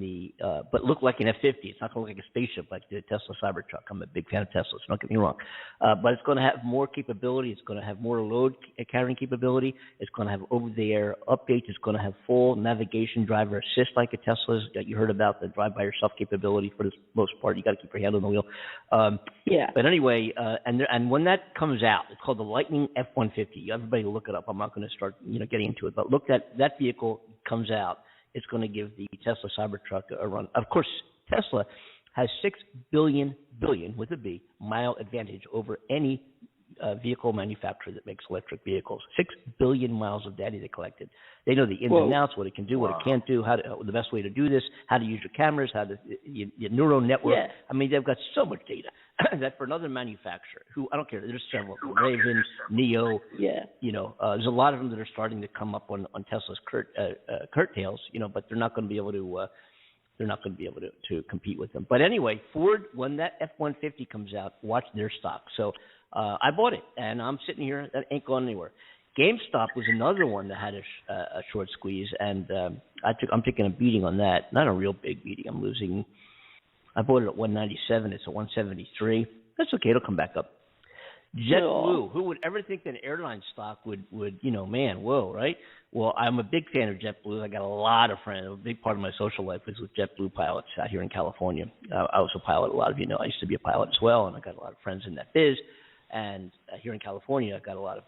but look like an F-50. It's not going to look like a spaceship like the Tesla Cybertruck. I'm a big fan of Tesla, so don't get me wrong. But it's going to have more capability. It's going to have more load carrying capability. It's going to have over-the-air updates. It's going to have full navigation, driver assist like a Tesla's that you heard about, the drive-by-yourself capability for the most part. You got to keep your hand on the wheel. But anyway, and when that comes out, it's called the Lightning F-150. Everybody look it up. I'm not going to start getting into it, but look, that vehicle comes out. It's going to give the Tesla Cybertruck a run. Of course, Tesla has 6 billion with a B mile advantage over any vehicle manufacturer that makes electric vehicles. 6 billion miles of data they collected. They know the ins and outs, what it can do, what it can't do, the best way to do this, how to use your cameras, your neural network. They've got so much data that for another manufacturer, who I don't care, there's several, Raven, Neo, there's a lot of them that are starting to come up on Tesla's curtails, but they're not going to be able to compete with them. But anyway, Ford, when that F-150 comes out, watch their stock. So I bought it, and I'm sitting here. That ain't going anywhere. GameStop was another one that had a short squeeze, and I'm taking a beating on that. Not a real big beating. I'm losing. I bought it at 197. It's at 173. That's okay. It'll come back up. JetBlue. Who would ever think that an airline stock would man, whoa, right? Well, I'm a big fan of JetBlue. I got a lot of friends. A big part of my social life was with JetBlue pilots out here in California. I was a pilot. A lot of you know I used to be a pilot as well, and I got a lot of friends in that biz. And here in California, I've got a lot of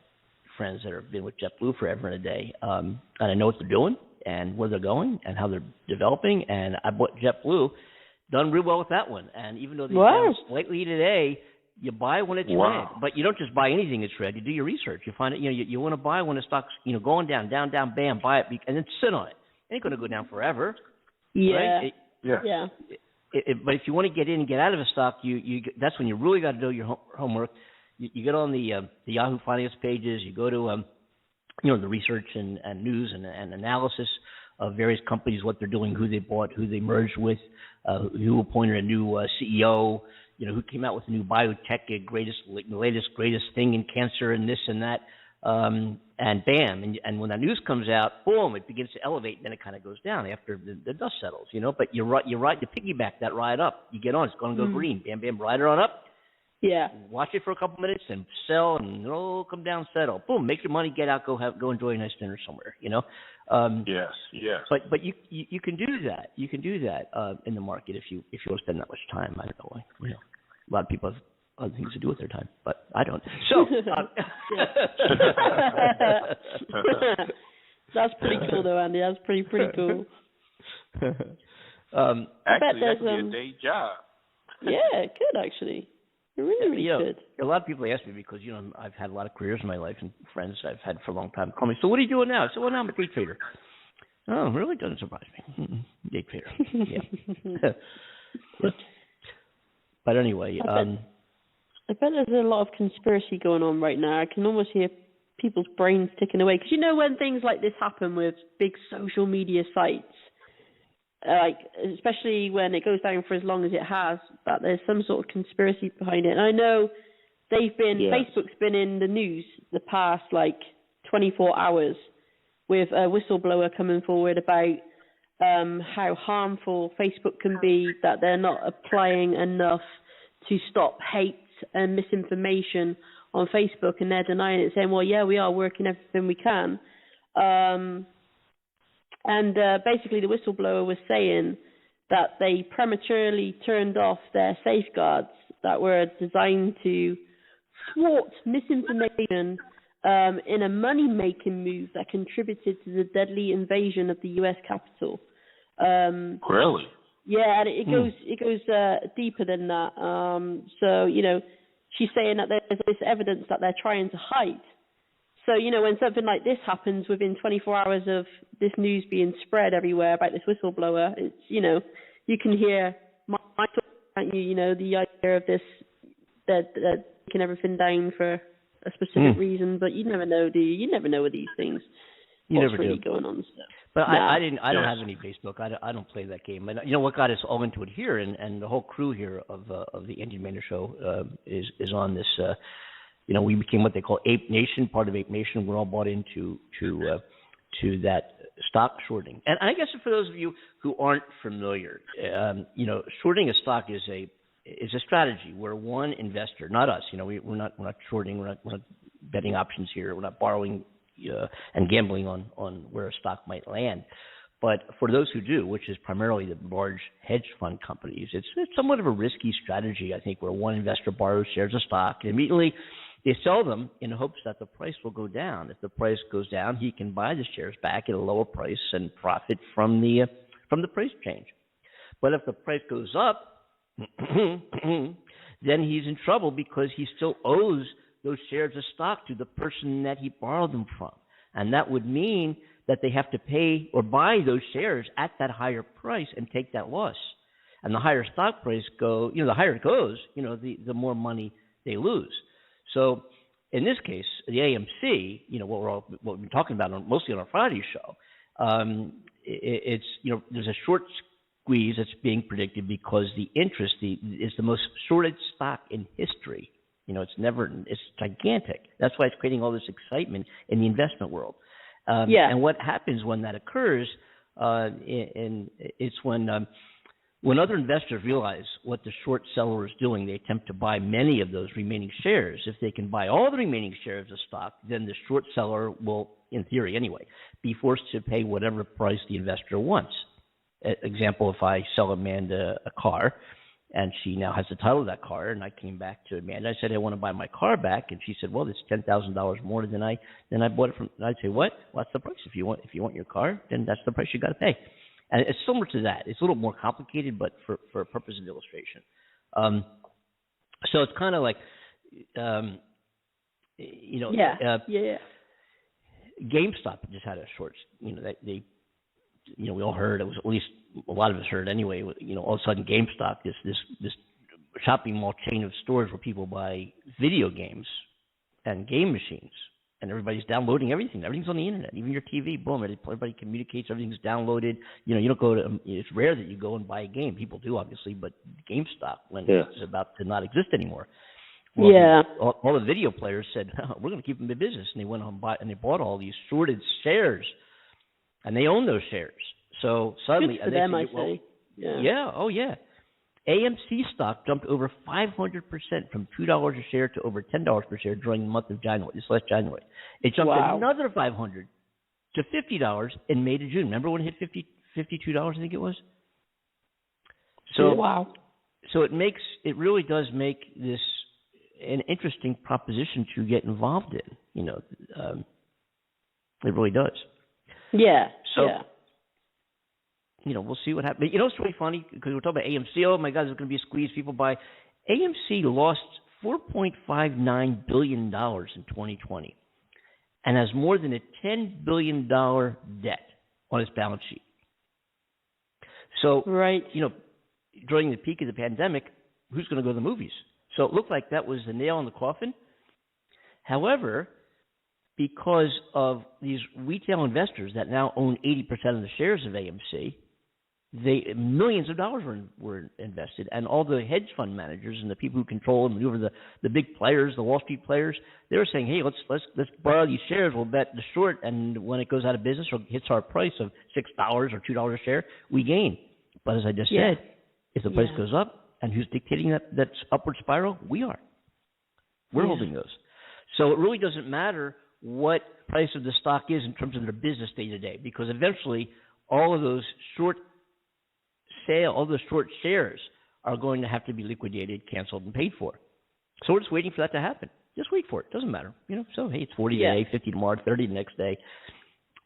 friends that have been with JetBlue forever and a day. And I know what they're doing and where they're going and how they're developing. And I bought JetBlue, done real well with that one. And even though they're down slightly today, you buy when it's red, but you don't just buy anything that's red. You do your research. You find it. You want to buy when the stock's going down, bam, buy it, and then sit on it. It ain't going to go down forever. Yeah. Right? Yeah. But if you want to get in and get out of a stock, that's when you really got to do your homework. You get on the Yahoo Finance pages. You go to the research and news and analysis of various companies, what they're doing, who they bought, who they merged with, who appointed a new CEO. Who came out with a new biotech, latest greatest thing in cancer and this and that, and bam, and when that news comes out, boom, it begins to elevate, and then it kind of goes down after the dust settles, But you piggyback that ride up. You get on, it's going to go green, bam, bam, ride it on up. Yeah. Watch it for a couple minutes and sell, and it'll come down, settle. Boom, make your money, get out, go enjoy a nice dinner somewhere, Yes. But you can do that. You can do that in the market if you want to spend that much time. I don't know. A lot of people have other things to do with their time, but I don't. So that's pretty cool, though, Andy. That's pretty cool. Actually, that could be a day job. Yeah, it could actually. It really could. A lot of people ask me because I've had a lot of careers in my life and friends I've had for a long time call me. So what are you doing now? I said, well, now I'm a day trader. Oh, really? Doesn't surprise me. Day trader. Yeah. But anyway, I bet there's a lot of conspiracy going on right now. I can almost hear people's brains ticking away. Because when things like this happen with big social media sites, especially when it goes down for as long as it has, that there's some sort of conspiracy behind it. And I know Facebook's been in the news the past 24 hours with a whistleblower coming forward about how harmful Facebook can be, that they're not applying enough to stop hate and misinformation on Facebook, and they're denying it, saying, well, yeah, we are working everything we can. And basically the whistleblower was saying that they prematurely turned off their safeguards that were designed to thwart misinformation in a money-making move that contributed to the deadly invasion of the U.S. Capitol. Really? Yeah, and it goes deeper than that. So, she's saying that there's this evidence that they're trying to hide. So, when something like this happens within 24 hours of this news being spread everywhere about this whistleblower, it's, you can hear my thoughts, the idea of this, that taking everything down for a specific reason, but you never know, do you? You never know with these things. What's really going on. So. But I don't have any Facebook. I don't play that game. And what got us all into it here, and the whole crew here of the Andy and Amanda Show is on this. We became what they call Ape Nation, part of Ape Nation. We're all bought into to that stock shorting. And I guess for those of you who aren't familiar, shorting a stock is a strategy where one investor, not us, we're not shorting, we're not betting options here, we're not borrowing and gambling on where a stock might land. But for those who do, which is primarily the large hedge fund companies, it's somewhat of a risky strategy, I think, where one investor borrows shares of stock and immediately they sell them in hopes that the price will go down. If the price goes down, he can buy the shares back at a lower price and profit from the price change. But if the price goes up, then he's in trouble because he still owes those shares of stock to the person that he borrowed them from. And that would mean that they have to pay or buy those shares at that higher price and take that loss. And the higher stock price the higher it goes, the more money they lose. So in this case, the AMC, what we've been talking about mostly on our Friday show, it's there's a short squeeze that's being predicted because the interest is the most shorted stock in history. It's gigantic. That's why it's creating all this excitement in the investment world. And what happens when that occurs, it's when other investors realize what the short seller is doing, they attempt to buy many of those remaining shares. If they can buy all the remaining shares of stock, then the short seller will, in theory anyway, be forced to pay whatever price the investor wants. Example, if I sell Amanda a car, and she now has the title of that car, and I came back to Amanda, I said, I want to buy my car back, and she said, well, it's $10,000 more than I bought it from. And I'd say, what? Well, that's the price. If you want your car, then that's the price you got to pay. And it's similar to that. It's a little more complicated, but for a purpose of illustration. So it's kind of like, GameStop just had a short, they we all heard, it was at least a lot of us heard anyway, all of a sudden GameStop, this shopping mall chain of stores where people buy video games and game machines, and everybody's downloading everything. Everything's on the internet, even your TV, boom, everybody communicates, everything's downloaded. You don't go to, it's rare that you go and buy a game. People do, obviously, but GameStop, when it's about to not exist anymore. Well, all the video players said, we're going to keep them in business, and they went on and they bought all these shorted shares, and they own those shares. So suddenly, good for them, I say. AMC stock jumped over 500% from $2 a share to over $10 per share during the month of January, this last January. It jumped another $500 to $50 in May to June. Remember when it hit $52, I think it was? So, So it really does make this an interesting proposition to get involved in. It really does. We'll see what happens. It's really funny because we're talking about AMC. Oh my God, there's going to be a squeeze. People buy. AMC lost $4.59 billion in 2020 and has more than a $10 billion debt on its balance sheet. So, during the peak of the pandemic, who's going to go to the movies? So it looked like that was the nail in the coffin. However, because of these retail investors that now own 80% of the shares of AMC, millions of dollars were invested, and all the hedge fund managers and the people who control and maneuver the big players, the Wall Street players, they were saying, hey, let's borrow these shares, we'll bet the short, and when it goes out of business or hits our price of $6 or $2 a share, we gain. But as I just said, if the price goes up, and who's dictating that upward spiral? We are. We're holding those. So it really doesn't matter what price of the stock is in terms of their business day to day, because eventually all of those short shares are going to have to be liquidated, canceled, and paid for. So we're just waiting for that to happen. Just wait for it. Doesn't matter. So, hey, it's 40 today, 50 tomorrow, 30 the next day.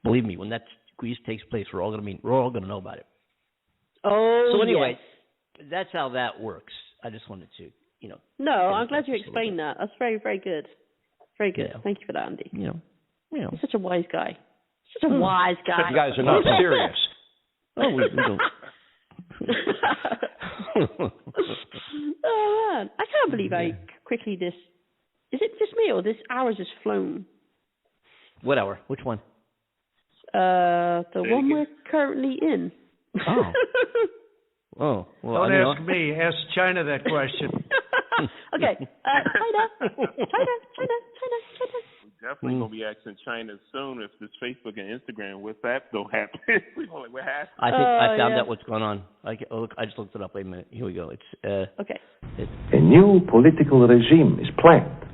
Believe me, when that squeeze takes place, we're all going to know about it. So anyway, that's how that works. I just wanted to, No, I'm glad you explained that. That's very, very good. Very good. Yeah. Thank you for that, Andy. You're such a wise guy. Such a wise guy. You guys are not serious. We don't. Oh man, I can't believe how quickly this. Is it just me or this hour has just flown? What hour? Which one? The one we're currently in. Oh, well, don't ask me. Ask China that question. Okay, China. We're definitely gonna be asking China soon if this Facebook and Instagram WhatsApp don't happen. What happened? I found out what's going on. I just looked it up. Wait a minute. Here we go. It's okay. A new political regime is planned.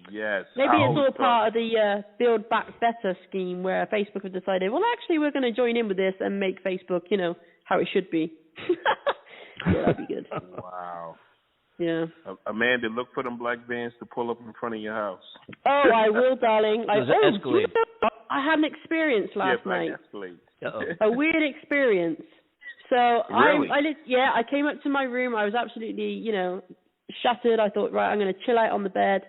Yes. Maybe it's all part of the Build Back Better scheme where Facebook have decided, well, actually, we're going to join in with this and make Facebook, how it should be. Yeah, that'd be good. Wow. Yeah. Amanda, look for them black vans to pull up in front of your house. Oh, I will, darling. Escalade. I had an experience last night. Escalade. A weird experience. So really? I came up to my room. I was absolutely, shattered. I thought, right, I'm going to chill out on the bed.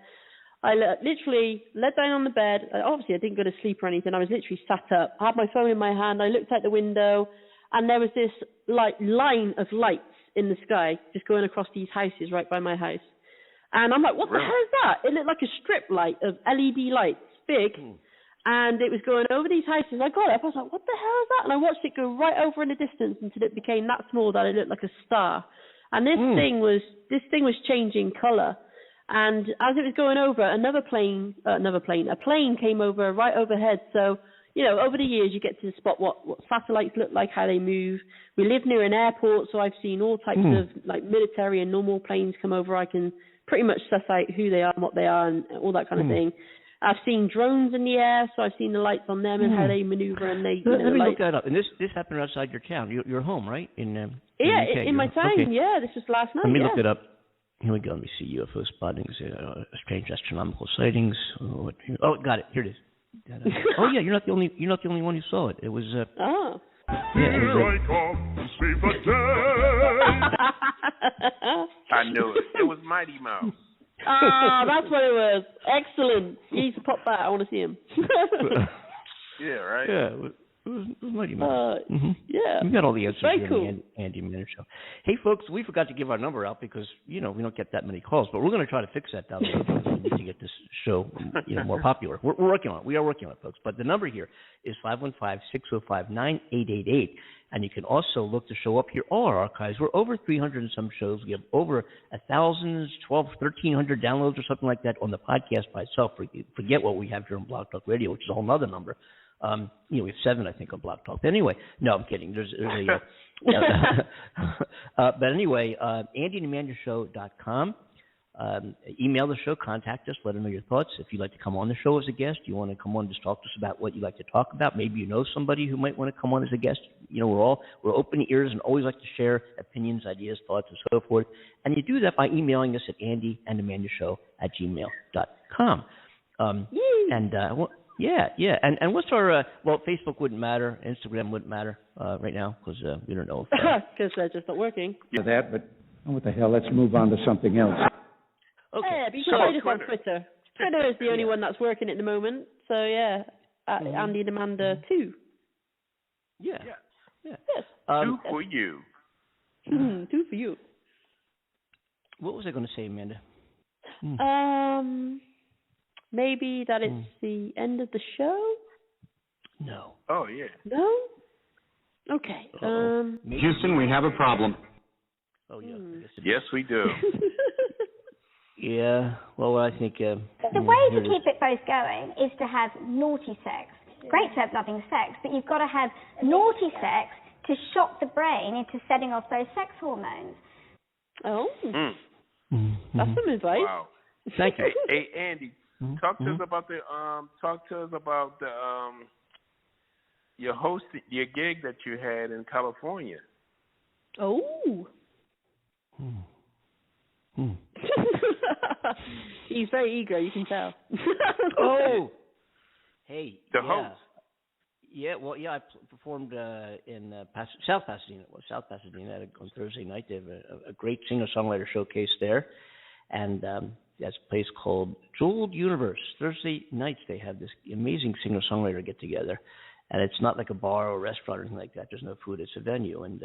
I literally laid down on the bed. Obviously, I didn't go to sleep or anything. I was literally sat up. I had my phone in my hand. I looked out the window, and there was this line of lights in the sky just going across these houses right by my house. And I'm like, what the hell is that? It looked like a strip light of LED lights, big. And it was going over these houses. I got it up. I was like, what the hell is that? And I watched it go right over in the distance until it became that small that it looked like a star. and this thing was changing color. And as it was going over, a plane came over right overhead. So, over the years you get to spot what satellites look like, how they move. We live near an airport, so I've seen all types of like military and normal planes come over. I can pretty much suss out who they are and what they are and all that kind of thing. I've seen drones in the air, so I've seen the lights on them and how they maneuver and they. Let me look that up. And this happened outside your town, your home, right? In UK, in my town. Okay. Yeah, this was last night. Let me look it up. Here we go. Let me see UFO spottings, strange astronomical sightings. Oh, got it. Here it is. Oh yeah, you're not the only one who saw it. It was. Oh. Yeah, I knew it. It was Mighty Mouse. Ah, that's what it was. Excellent. He needs to pop back. I want to see him. Yeah, right? Yeah, it was Mighty Mouse. Yeah. We got all the answers Very here cool. on the Andy and Amanda Show. Hey, folks, we forgot to give our number out because, we don't get that many calls, but we're going to try to fix that down the road. We need to get this show, more popular. We're working on it. We are working on it, folks. But the number here is 515-605-9888. And you can also look the show up here, all our archives. We're over 300 and some shows. We have over 1,000, 1,300 downloads or something like that on the podcast by itself. Forget what we have here on Blog Talk Radio, which is a whole other number. We have 7, I think, on Blog Talk. Anyway, no, I'm kidding. There's a but anyway, AndyandAmandaShow.com. Email the show, contact us, let us know your thoughts. If you'd like to come on the show as a guest, you want to come on and just talk to us about what you'd like to talk about. Maybe you know somebody who might want to come on as a guest. We're open ears and always like to share opinions, ideas, thoughts, and so forth. And you do that by emailing us at AndyandAmandaShow@gmail.com. And what's our, Facebook wouldn't matter, Instagram wouldn't matter right now because we don't know. Because they're just not working. That, but what the hell, let's move on to something else. Okay. Yeah, but you can find us on Twitter. Twitter is the only one that's working at the moment. So, at Andy and Amanda 2. Yeah. Yes. 2 for you. 2 for you. What was I going to say, Amanda? Maybe that it's the end of the show? No. Oh, yeah. No? Okay. Houston, we have a problem. Oh, yeah. Yes, we do. Yeah. Well, I think... the way to keep it both going is to have naughty sex. Great to have loving sex, but you've got to have naughty sex to shock the brain into setting off those sex hormones. Oh. That's some advice. Wow. Thank you. Hey, Andy, talk to us about your gig that you had in California. Oh. He's very eager, you can tell. Oh. Hey. The host. Yeah, I performed in South Pasadena. On Thursday night. They have a great singer-songwriter showcase there. And that's a place called Jeweled Universe. Thursday nights they have this amazing singer-songwriter get-together. And it's not like a bar or a restaurant or anything like that. There's no food. It's a venue. And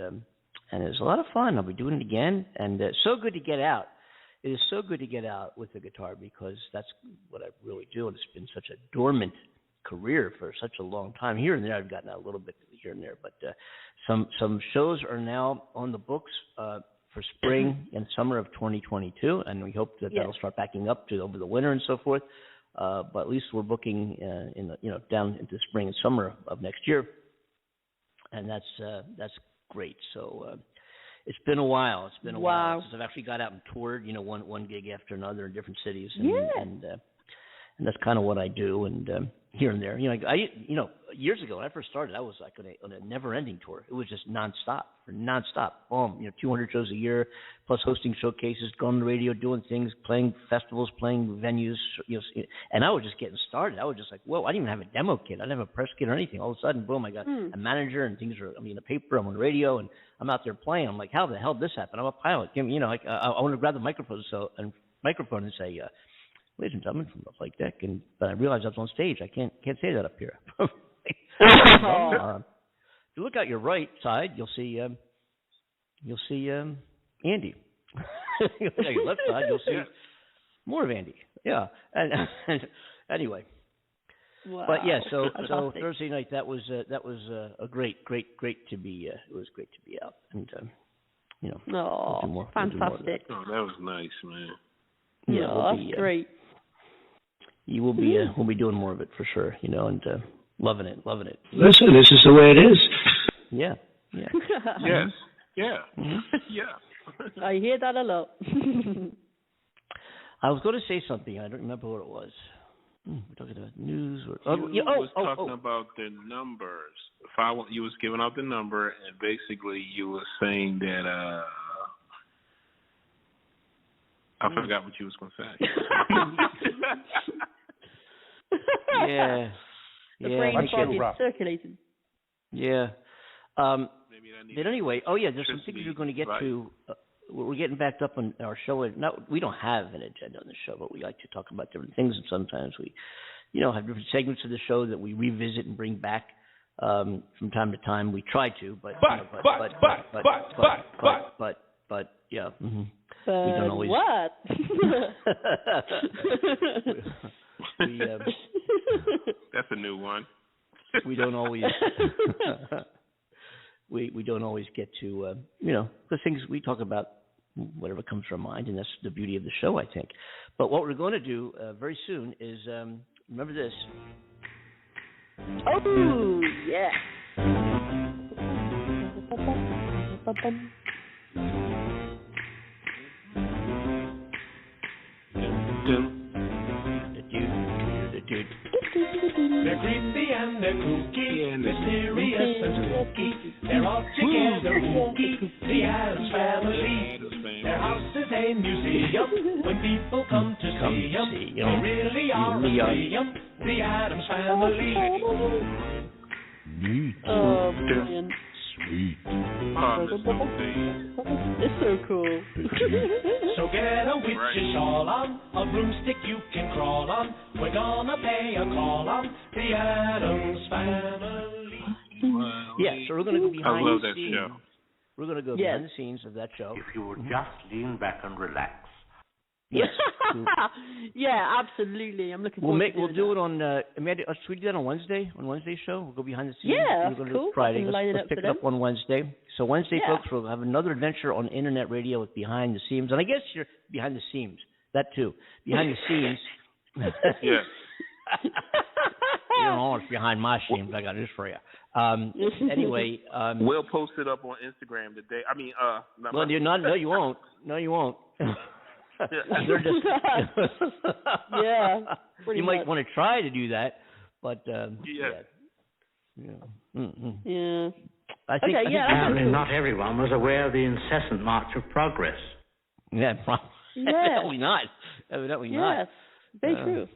it's a lot of fun. I'll be doing it again. And so good to get out. It is so good to get out with the guitar because that's what I really do. And it's been such a dormant career for such a long time. Here and there, I've gotten out a little bit here and there. But some shows are now on the books for spring and summer of 2022. And we hope that that'll start backing up to over the winter and so forth. But at least we're booking down into spring and summer of next year. And that's great. So it's been a while. It's been a while since I've actually got out and toured, one gig after another in different cities. And that's kind of what I do. And here and there, years ago when I first started, I was like on a never-ending tour. It was just nonstop. Boom, 200 shows a year, plus hosting showcases, going on the radio, doing things, playing festivals, playing venues, and I was just getting started. I was just like, whoa, I didn't even have a demo kit. I didn't have a press kit or anything. All of a sudden, boom, I got a manager and things are, the paper, I'm on the radio, and I'm out there playing. I'm like, how the hell did this happen? I'm a pilot. I want to grab the microphone and say, ladies and gentlemen, from the flight deck, but I realized I was on stage. I can't say that up here. If you look out your right side, you'll see Andy. If you look out your left side, you'll see more of Andy. Yeah. And anyway. Wow. But yeah, so Thursday night that was a great to be. It was great to be out, and fantastic. Oh, that was nice, man. Yeah, that's great. You will be. We'll be doing more of it for sure. And loving it. Listen, this is the way it is. Yeah. Yes. Yeah. Yeah. I hear that a lot. I was going to say something. I don't remember what it was. We're talking about news. You was talking about the numbers. You was giving out the number, and basically you were saying that. I forgot what you was going to say. Yeah. The brain fog is circulating. Yeah. But anyway, there's some things we're going to get to. We're getting backed up on our show. We don't have an agenda on the show, but we like to talk about different things, and sometimes we, have different segments of the show that we revisit and bring back from time to time. We try to, but yeah. Mm-hmm. We don't always. What? That's a new one. We don't always. We don't always get to, the things we talk about, whatever comes to our mind, and that's the beauty of the show, I think. But what we're going to do very soon is, remember this. Oh, yeah. They're creepy and they're kooky, mysterious and spooky. They're all together wooky, the Addams Family. Their house is a museum. When people come to see them, they really are a museum. The Addams Family. Neat. Oh, man. Sweet. It's so cool. So get a witch's shawl on, a broomstick you can crawl on. We're gonna pay a call on the Addams Family. Yeah, so we're gonna go behind the scenes. Show. We're gonna go behind the scenes of that show. If you would just lean back and relax. Yes. Yeah, absolutely. I'm looking forward to We'll do it on, Amanda, should we do that on Wednesday? On Wednesday's show? We'll go behind the scenes. Yeah, we're cool. Friday. Let's pick it up them. on Wednesday. So Wednesday, folks, we'll have another adventure on internet radio with Behind the Scenes. And I guess you're behind the seams. That too. Behind the scenes. Yes. You don't know what's behind my seams. I got this for you. Anyway. We'll post it up on Instagram today. I mean, well, no, you won't. No, you won't. They're just yeah. You might want to try to do that, but Yeah. I think apparently not everyone was aware of the incessant march of progress. Yeah, evidently not. Evidently not. Yes, very true.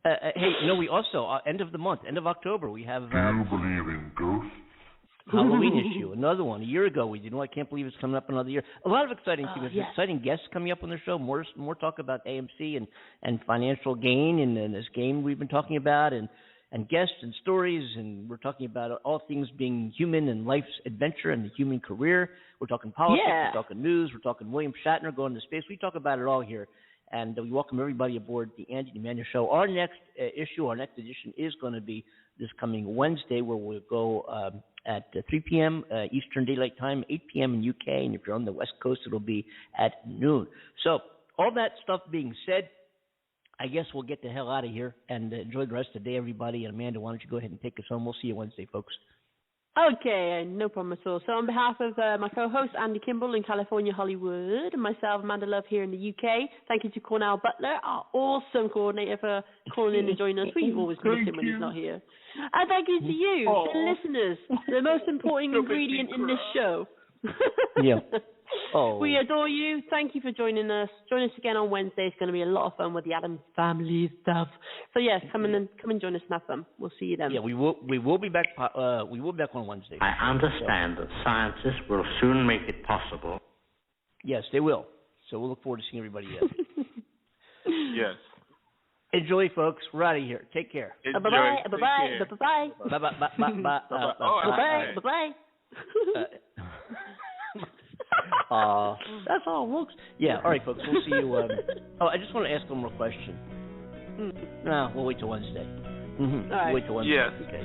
Hey, we also end of the month, end of October, we have. Do you believe in ghosts? Halloween issue, another one. A year ago we did. I can't believe it's coming up another year. A lot of exciting things. Yes. Exciting guests coming up on the show. More talk about AMC and financial gain and this game we've been talking about and guests and stories, and we're talking about all things being human and life's adventure and the human career. We're talking politics. Yeah. We're talking news. We're talking William Shatner going to space. We talk about it all here. And we welcome everybody aboard the Andy and Amanda Show. Our next issue, our next edition is going to be this coming Wednesday, where we'll go at 3 p.m. Eastern Daylight Time, 8 p.m. in UK, and if you're on the West Coast, it'll be at noon. So all that stuff being said, I guess we'll get the hell out of here and enjoy the rest of the day, everybody. And Amanda, why don't you go ahead and take us home? We'll see you Wednesday, folks. Okay, no problem at all. So on behalf of my co-host, Andy Kimbel in California, Hollywood, and myself, Amanda Love here in the UK, thank you to Cornell Butler, our awesome coordinator, for calling in and joining us. We always miss him when he's not here. And thank you to you, the listeners, the most important ingredient in this show. Yeah. Oh. We adore you. Thank you for joining us. Join us again on Wednesday. It's going to be a lot of fun with the Addams Family stuff. So yes, come and join us and have fun. We'll see you then. Yeah, we will be back. We will be back on Wednesday. I understand that scientists will soon make it possible. Yes, they will. So we'll look forward to seeing everybody again. Yes. Enjoy, folks. We're out of here. Take care. Bye bye. Bye bye. Bye bye. Bye bye. Bye bye. Bye bye. That's all, folks. Yeah, all right, folks. We'll see you. I just want to ask one more question. No, we'll wait till Wednesday. All right. We'll wait till Wednesday. Yes. Okay.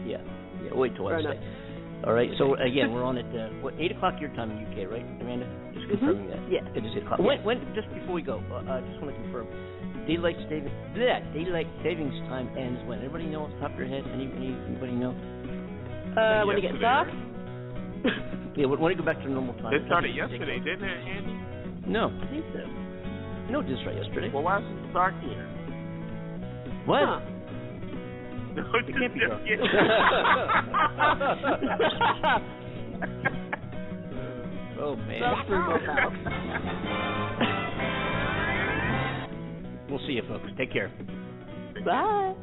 Yeah, wait till Wednesday. All right. So again, we're on at 8 o'clock your time in the UK, right, Amanda? Just confirming that. Yeah. It is 8 o'clock. When just before we go, I just want to confirm. Daylight savings time ends when? Everybody know off the top of their head? Anybody know? When it gets dark. Yeah. When you go back to normal time. It started yesterday, didn't it, Andy? No, I think so. No, just right yesterday. Well, why is it dark here? What? Huh. No, It can't be dark. Oh man. We'll see you, folks. Take care. Bye.